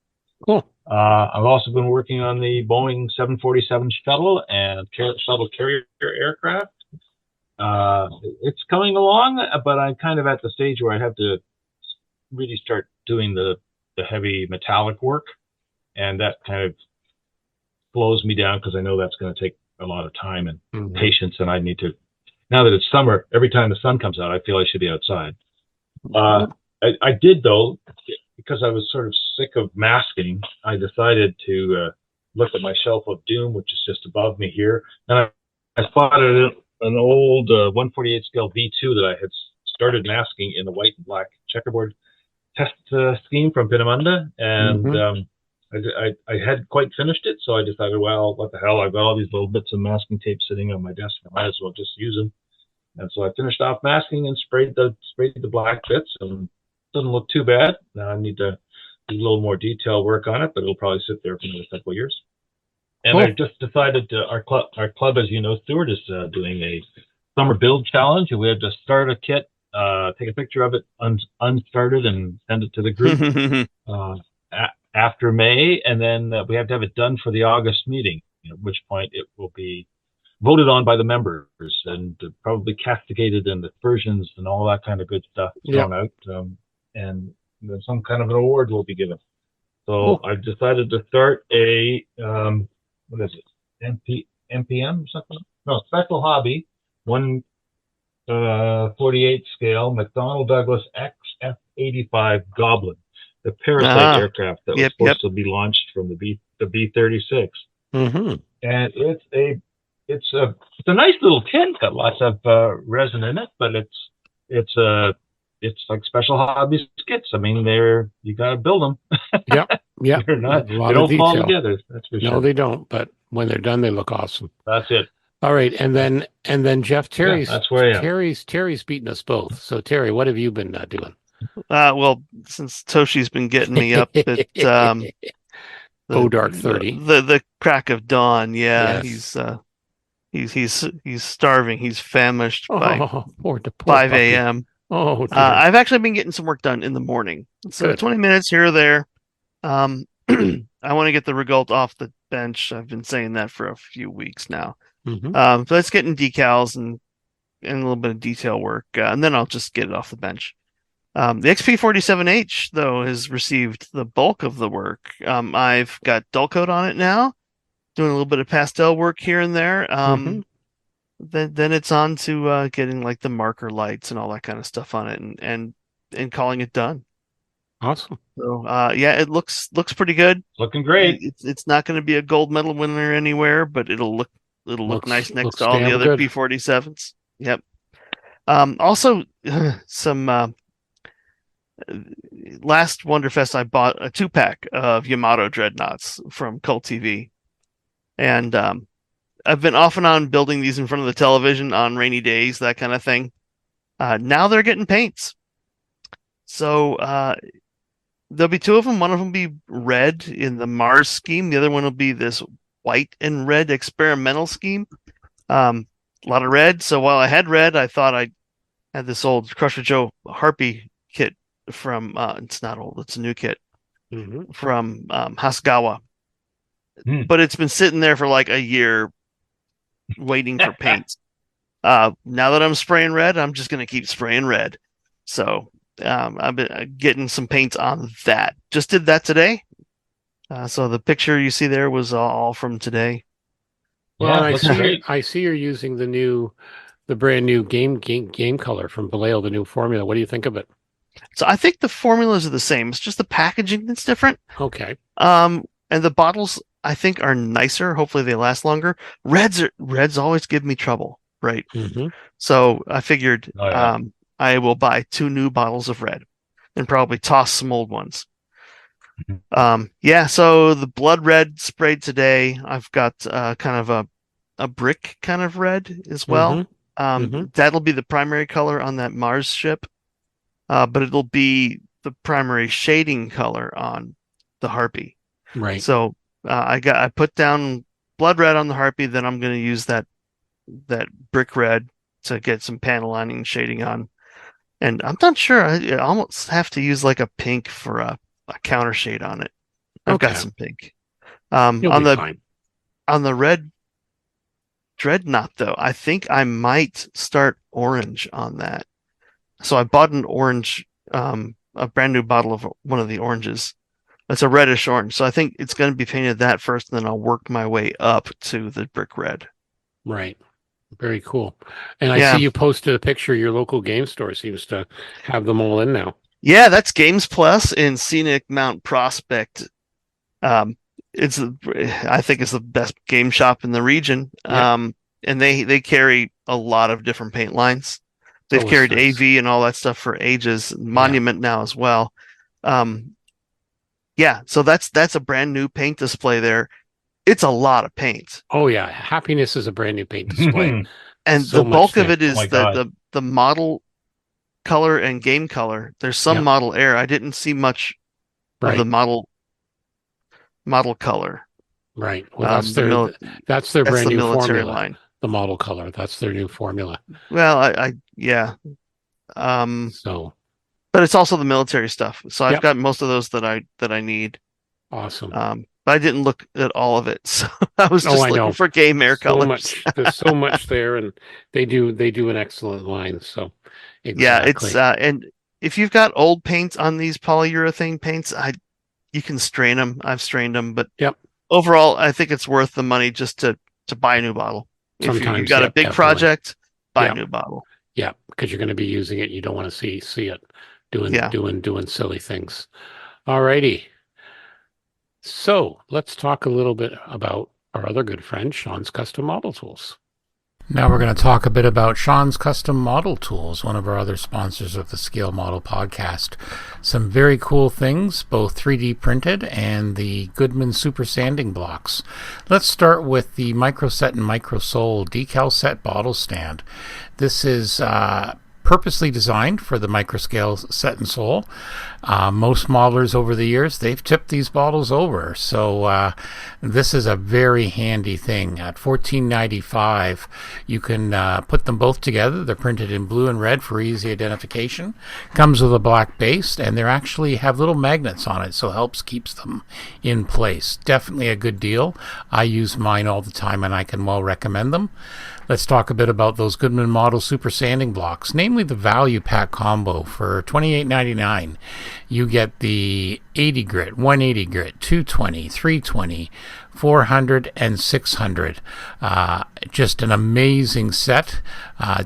Cool. I've also been working on the Boeing 747 Shuttle and Shuttle Carrier Aircraft. It's coming along, but I'm kind of at the stage where I have to really start doing the heavy metallic work, and that kind of slows me down because I know that's going to take a lot of time and patience, and I need to. Now that it's summer, every time the sun comes out, I feel I should be outside. I did, though, because I was sort of sick of masking. I decided to look at my shelf of doom, which is just above me here, and I spotted an old 1/48 scale V2 that I had started masking in the white and black checkerboard test scheme from Pinamunda, and I hadn't quite finished it, so I decided, well, what the hell? I've got all these little bits of masking tape sitting on my desk. I might as well just use them. And so I finished off masking and sprayed the black bits, and it doesn't look too bad. Now I need to do a little more detail work on it, but it'll probably sit there for another couple of years. And I just decided our club, as you know, Stuart, is doing a summer build challenge, and we have to start a kit, take a picture of it unstarted, and send it to the group after May, and then we have to have it done for the August meeting, at which point it will be voted on by the members and probably castigated in the versions and all that kind of good stuff thrown out, and then some kind of an award will be given. So I've decided to start a what is it, NPM or something? No, Special Hobby 1/48 scale McDonnell Douglas XF-85 Goblin, the parasite aircraft that was supposed to be launched from the B-36. And it's a nice little tin, got lots of resin in it, but it's like Special Hobby skits. I mean, you got to build them. Yeah. They don't fall together. That's for sure. No, they don't. But when they're done, they look awesome. That's it. All right, and then Geoff, Terry's that's where I am. Terry's beaten us both. So Terry, what have you been doing? Well, since Toshi's been getting me up at dark 30, the crack of dawn. Yeah, yes. He's starving. He's famished by poor 5 a.m. Oh, I've actually been getting some work done in the morning. So good. 20 minutes here or there. I want to get the Regult off the bench. I've been saying that for a few weeks now. So let's get in decals and a little bit of detail work, and then I'll just get it off the bench. The XP47H, though, has received the bulk of the work. I've got dull coat on it now, doing a little bit of pastel work here and there. Then it's on to getting like the marker lights and all that kind of stuff on it, and calling it done. Awesome. So it looks pretty good. Looking great. It's not going to be a gold medal winner anywhere, but it'll look nice next to all the other P47s. Yep. Also, some last Wonderfest, I bought a 2-pack of Yamato dreadnoughts from Cult TV, and I've been off and on building these in front of the television on rainy days, that kind of thing. Now they're getting paints, so there'll be 2 of them. One of them will be red in the Mars scheme. The other one will be this white and red experimental scheme. A lot of red. So while I had red, I thought I had this old Crusher Joe Harpy kit from it's not old, it's a new kit from Hasegawa, but it's been sitting there for like a year waiting for paint. Now that I'm spraying red, I'm just going to keep spraying red. So I've been getting some paints on that. Just did that today. So the picture you see there was all from today. Well, I see you're using the brand new game color from Vallejo, the new formula. What do you think of it? So I think the formulas are the same. It's just the packaging that's different. Okay. And the bottles I think are nicer. Hopefully they last longer. Reds always give me trouble, right? So I figured I will buy 2 new bottles of red and probably toss some old ones. So the blood red sprayed today. I've got kind of a brick kind of red as well. That'll be the primary color on that Mars ship, but it'll be the primary shading color on the Harpy. Right. So I put down blood red on the Harpy. Then I'm going to use that brick red to get some panel lining and shading on. And I'm not sure. I almost have to use like a pink for a counter shade on it. I've got some pink. On the red dreadnought, though, I think I might start orange on that. So I bought an orange, a brand new bottle of one of the oranges. It's a reddish orange. So I think it's going to be painted that first, and then I'll work my way up to the brick red. Right. Very cool. And I see you posted a picture. Your local game store seems to have them all in now. Yeah, that's Games Plus in Scenic Mount Prospect. I think it's the best game shop in the region. And they carry a lot of different paint lines. They've carried nice. AV and all that stuff for ages. Monument now as well. So that's a brand new paint display there. It's a lot of paint. Oh yeah, Happiness is a brand new paint display. And so the bulk of it is the model color and game color. There's some model air. I didn't see much of the model color. Right. Well, that's their brand new formula line. The model color. That's their new formula. Well, but it's also the military stuff. So I've got most of those that I need. Awesome. But I didn't look at all of it, so I was just looking for game air colors. There's so much there, and they do an excellent line. So exactly. Yeah, it's and if you've got old paint on these polyurethane paints, you can strain them. I've strained them, but overall, I think it's worth the money just to buy a new bottle. If you've got a big project, buy a new bottle. Yeah, because you're going to be using it. You don't want to see it doing silly things. Alrighty. So let's talk a little bit about our other good friend, Sean's Custom Model Tools. Now we're going to talk a bit about Sean's Custom Model Tools, one of our other sponsors of the Scale Model Podcast. Some very cool things, both 3D printed and the Goodman Super Sanding Blocks. Let's start with the Microset and Microsole decal set bottle stand. This is purposely designed for the microscale set and sole. Most modelers over the years, they've tipped these bottles over. So this is a very handy thing. At $14.95, you can put them both together. They're printed in blue and red for easy identification. Comes with a black base, and they actually have little magnets on it, so it keeps them in place. Definitely a good deal. I use mine all the time, and I can well recommend them. Let's talk a bit about those Goodman Model Super Sanding Blocks, namely the Value Pack Combo for $28.99. You get the 80 grit, 180 grit, 220, 320, 400, and 600. Just an amazing set,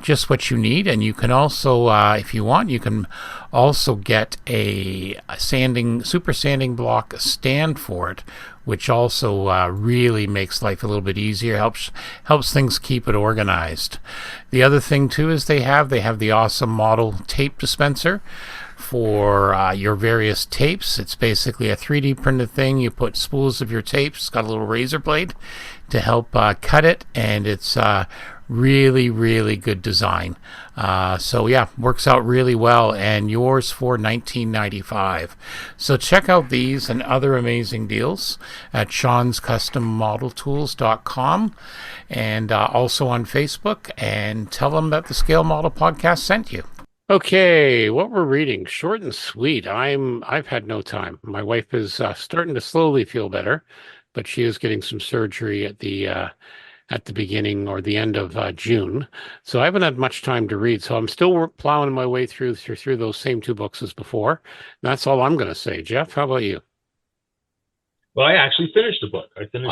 just what you need. And you can also, if you want, you can also get a super sanding block stand for it, which also really makes life a little bit easier, helps things keep it organized. The other thing too is they have the awesome model tape dispenser for your various tapes. It's basically a 3D printed thing. You put spools of your tapes. It's got a little razor blade to help cut it, and it's really, really good design. So yeah, works out really well, and yours for $19.95. So check out these and other amazing deals at Sean'sCustomModelTools.com, and also on Facebook, and tell them that the Scale Model Podcast sent you. Okay, what we're reading, short and sweet. I've had no time. My wife is starting to slowly feel better, but she is getting some surgery at the beginning or the end of June. So I haven't had much time to read. So I'm still plowing my way through those same two books as before. And that's all I'm going to say. Geoff, how about you? Well, I actually finished the book. I finished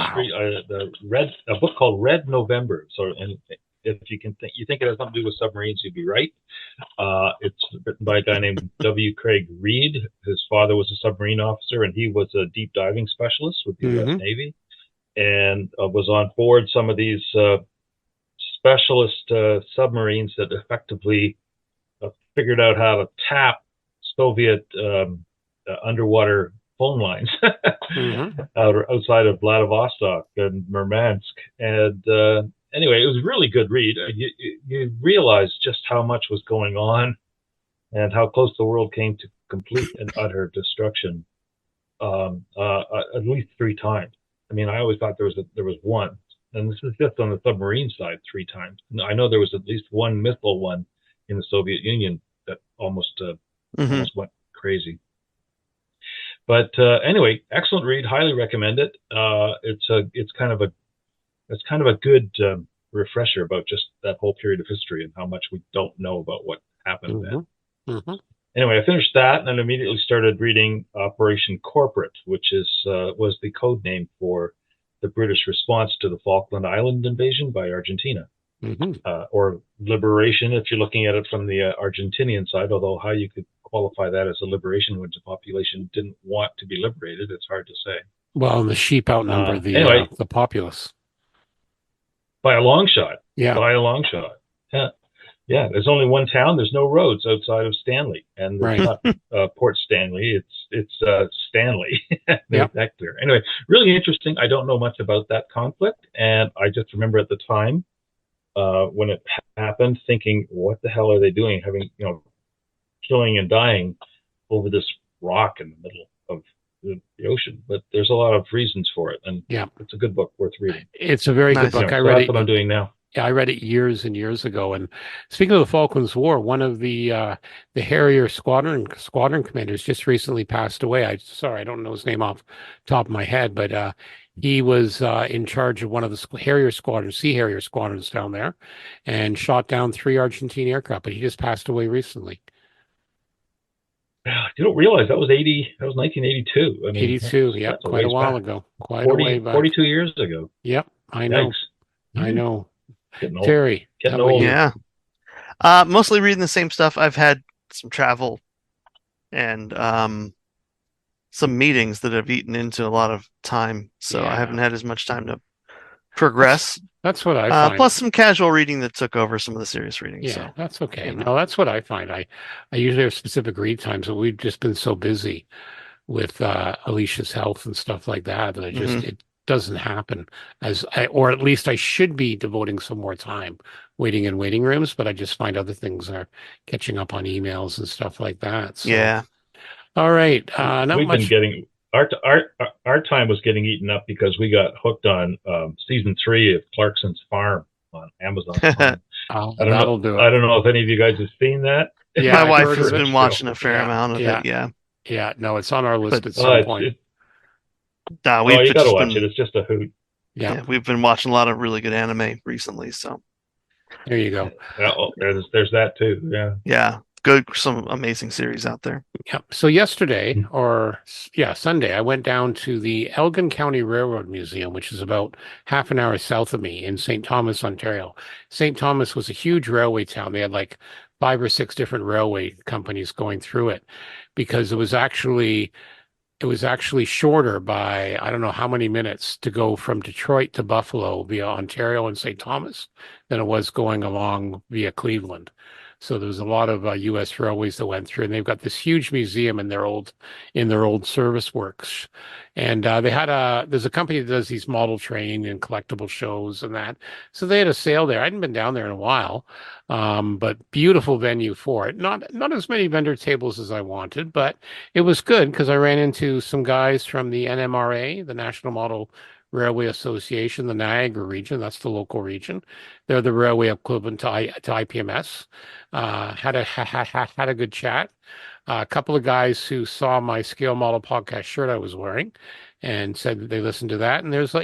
a book called Red November. So, and if you think it has something to do with submarines, you'd be right. It's written by a guy named W. Craig Reed. His father was a submarine officer, and he was a deep diving specialist with the U.S. Navy, and was on board some of these specialist submarines that effectively figured out how to tap Soviet underwater phone lines outside of Vladivostok and Murmansk. And anyway, it was a really good read. You realize just how much was going on and how close the world came to complete and utter destruction at least 3 times. I mean, I always thought there was one, and this is just on the submarine side 3 times. I know there was at least one missile one in the Soviet Union that almost went crazy. But anyway, excellent read. Highly recommend it. It's kind of a good refresher about just that whole period of history and how much we don't know about what happened then. Anyway, I finished that and then immediately started reading Operation Corporate, which was the code name for the British response to the Falkland Island invasion by Argentina, or liberation if you're looking at it from the Argentinian side. Although how you could qualify that as a liberation when the population didn't want to be liberated, it's hard to say. Well, and the sheep outnumber anyway, the populace by a long shot. Yeah, by a long shot. Yeah. There's only one town. There's no roads outside of Stanley, and it's not Port Stanley. It's Stanley. Make that clear. Anyway, really interesting. I don't know much about that conflict, and I just remember at the time when it happened, thinking, "What the hell are they doing? Having killing and dying over this rock in the middle of the ocean?" But there's a lot of reasons for it, and it's a good book worth reading. It's a very good book. I read that's what I'm doing now. Yeah, I read it years and years ago. And speaking of the Falklands War, one of the Harrier squadron commanders just recently passed away. I don't know his name off the top of my head, but he was in charge of one of the Sea Harrier squadrons down there, and shot down 3 Argentine aircraft. But he just passed away recently. You don't realize that was 1982. I mean, 82, yeah, quite a while ago. Quite a way back. 42 years ago. Yep, I know. I know. Getting old. Terry, getting old. Yeah. Mostly reading the same stuff. I've had some travel and some meetings that have eaten into a lot of time, so I haven't had as much time to progress. That's what I find. Plus some casual reading that took over some of the serious reading. Yeah, so, that's okay. No, that's what I find. I usually have specific read times, but we've just been so busy with Alicia's health and stuff like that that I just it doesn't happen or at least I should be devoting some more time waiting in waiting rooms, but I just find other things are catching up on emails and stuff like that. So. Yeah. All right. We've been getting our time was getting eaten up because we got hooked on season 3 of Clarkson's Farm on Amazon. I don't know if any of you guys have seen that. Yeah, my wife has been watching a fair amount of it. Yeah. No, it's on our list at some point. You got to watch it. It's just a hoot. Yeah, we've been watching a lot of really good anime recently. So there you go. There's that too. Yeah. Good, some amazing series out there. Yeah. So yesterday, Sunday, I went down to the Elgin County Railroad Museum, which is about half an hour south of me in St. Thomas, Ontario. St. Thomas was a huge railway town. They had like 5 or 6 different railway companies going through it, because it was actually shorter by I don't know how many minutes to go from Detroit to Buffalo via Ontario and St. Thomas than it was going along via Cleveland. So there was a lot of U.S. railways that went through, and they've got this huge museum in their old service works. And there's a company that does these model train and collectible shows and that. So they had a sale there. I hadn't been down there in a while, but beautiful venue for it. Not as many vendor tables as I wanted, but it was good because I ran into some guys from the NMRA, the National Model Railway Association, the Niagara region. That's the local region. They're the railway equivalent to IPMS. Had a good chat. A couple of guys who saw my Scale Model podcast shirt I was wearing and said that they listened to that. And there's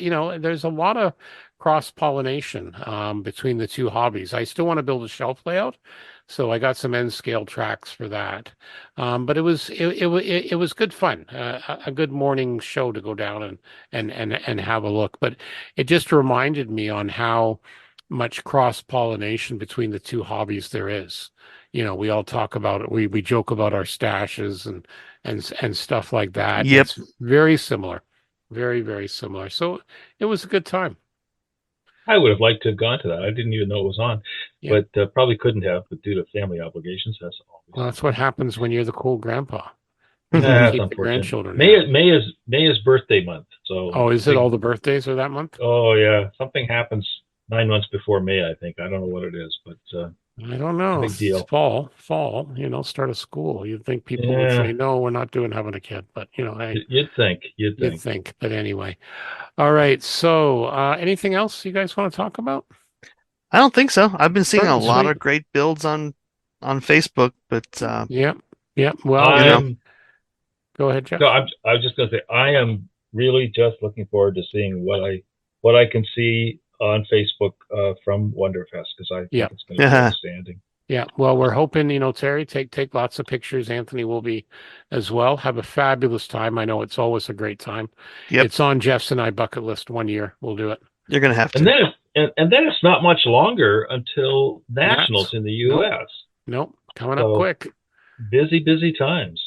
a lot of cross-pollination between the two hobbies. I still want to build a shelf layout, so I got some N scale tracks for that. But it was good fun, a good morning show to go down and have a look. But it just reminded me on how much cross-pollination between the two hobbies there is. We all talk about it. We joke about our stashes and stuff like that. Yep. It's very similar, very, very similar. So it was a good time. I would have liked to have gone to that. I didn't even know it was on, but probably couldn't have, but due to family obligations. That's what happens when you're the cool grandpa. That's unfortunate. Grandchildren. May is birthday month. So is it all the birthdays are that month? Oh yeah, something happens 9 months before May. I think I don't know what it is, but I don't know. Big deal. It's fall. Start of school. You'd think people would say, "No, we're not having a kid." But hey, you'd think. But anyway, all right. So, anything else you guys want to talk about? I don't think so. I've been seeing a lot of great builds on Facebook, but Yep. Well, go ahead, Geoff. No, I was just going to say I am really just looking forward to seeing what I can see on Facebook from Wonderfest, because I think it's going to be outstanding. Yeah, well, we're hoping, Terry, take lots of pictures. Anthony will be as well. Have a fabulous time. I know it's always a great time. Yep. It's on Geoff's and I bucket list one year. We'll do it. You're gonna have to. And then it's not much longer until Nationals in the U.S. Nope. Coming up quick. Busy times.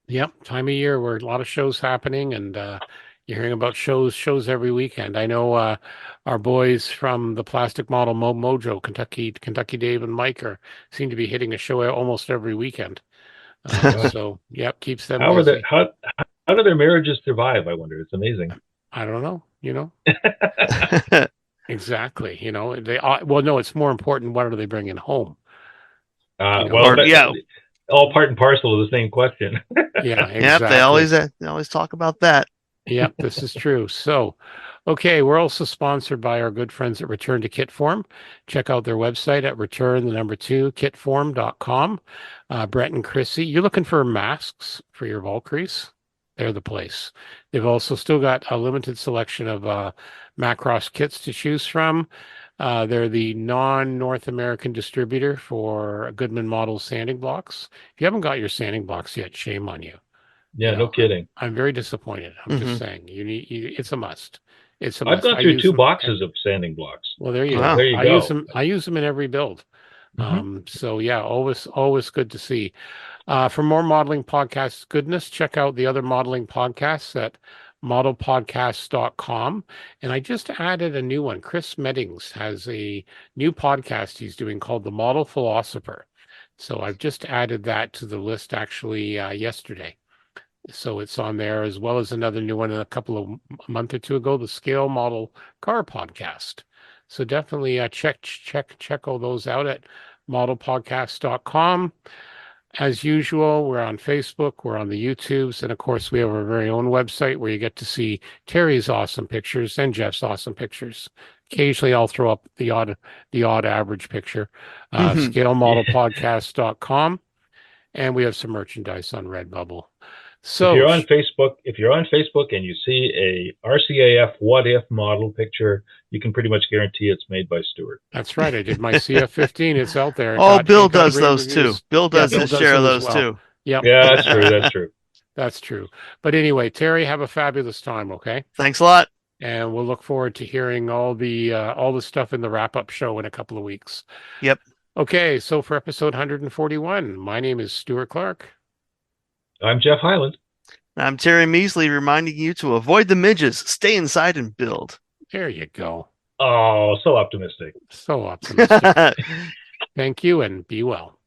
Yep, time of year where a lot of shows happening, and you're hearing about shows every weekend. I know our boys from the Plastic Model Mojo, Kentucky Dave and Mike seem to be hitting a show almost every weekend. So yep, keeps them busy. How do their marriages survive? I wonder. It's amazing. I don't know. Exactly. They no, it's more important. What are they bringing home? All part and parcel of the same question. Yeah, exactly. Yep, they always talk about that. Yep, this is true. So, okay, we're also sponsored by our good friends at Return to Kitform. Check out their website at return2kitform.com. Brett and Chrissy, you're looking for masks for your Valkyries? They're the place. They've also still got a limited selection of Macross kits to choose from. They're the non-North American distributor for Goodman Model sanding blocks. If you haven't got your sanding blocks yet, shame on you. Yeah, no kidding. I'm very disappointed. I'm just saying, it's a must. It's a must. I've gone through 2 boxes of sanding blocks. Well, there you go. There you go. I use them in every build. So yeah, always good to see. For more modeling podcast goodness, check out the other modeling podcasts at modelpodcast.com. And I just added a new one. Chris Meddings has a new podcast he's doing called The Model Philosopher. So I've just added that to the list actually yesterday. So it's on there, as well as another new one a month or two ago, the Scale Model Car Podcast. So definitely check all those out at modelpodcast.com. As usual, we're on Facebook, we're on the YouTubes, and of course we have our very own website where you get to see Terry's awesome pictures and Geoff's awesome pictures. Occasionally I'll throw up the odd average picture. scalemodelpodcast.com, and we have some merchandise on Redbubble. So if you're on Facebook and you see a RCAF What If model picture, you can pretty much guarantee it's made by Stuart. That's right. I did my CF-15. It's out there. Bill does those too. Bill does his share of those too. Yep. Yeah, that's true. That's true. That's true. But anyway, Terry, have a fabulous time. Okay. Thanks a lot. And we'll look forward to hearing all the stuff in the wrap-up show in a couple of weeks. Yep. Okay. So for episode 141, my name is Stuart Clark. I'm Geoff Hyland. I'm Terry Measley, reminding you to avoid the midges, stay inside and build. There you go. Oh, so optimistic. So optimistic. Thank you, and be well.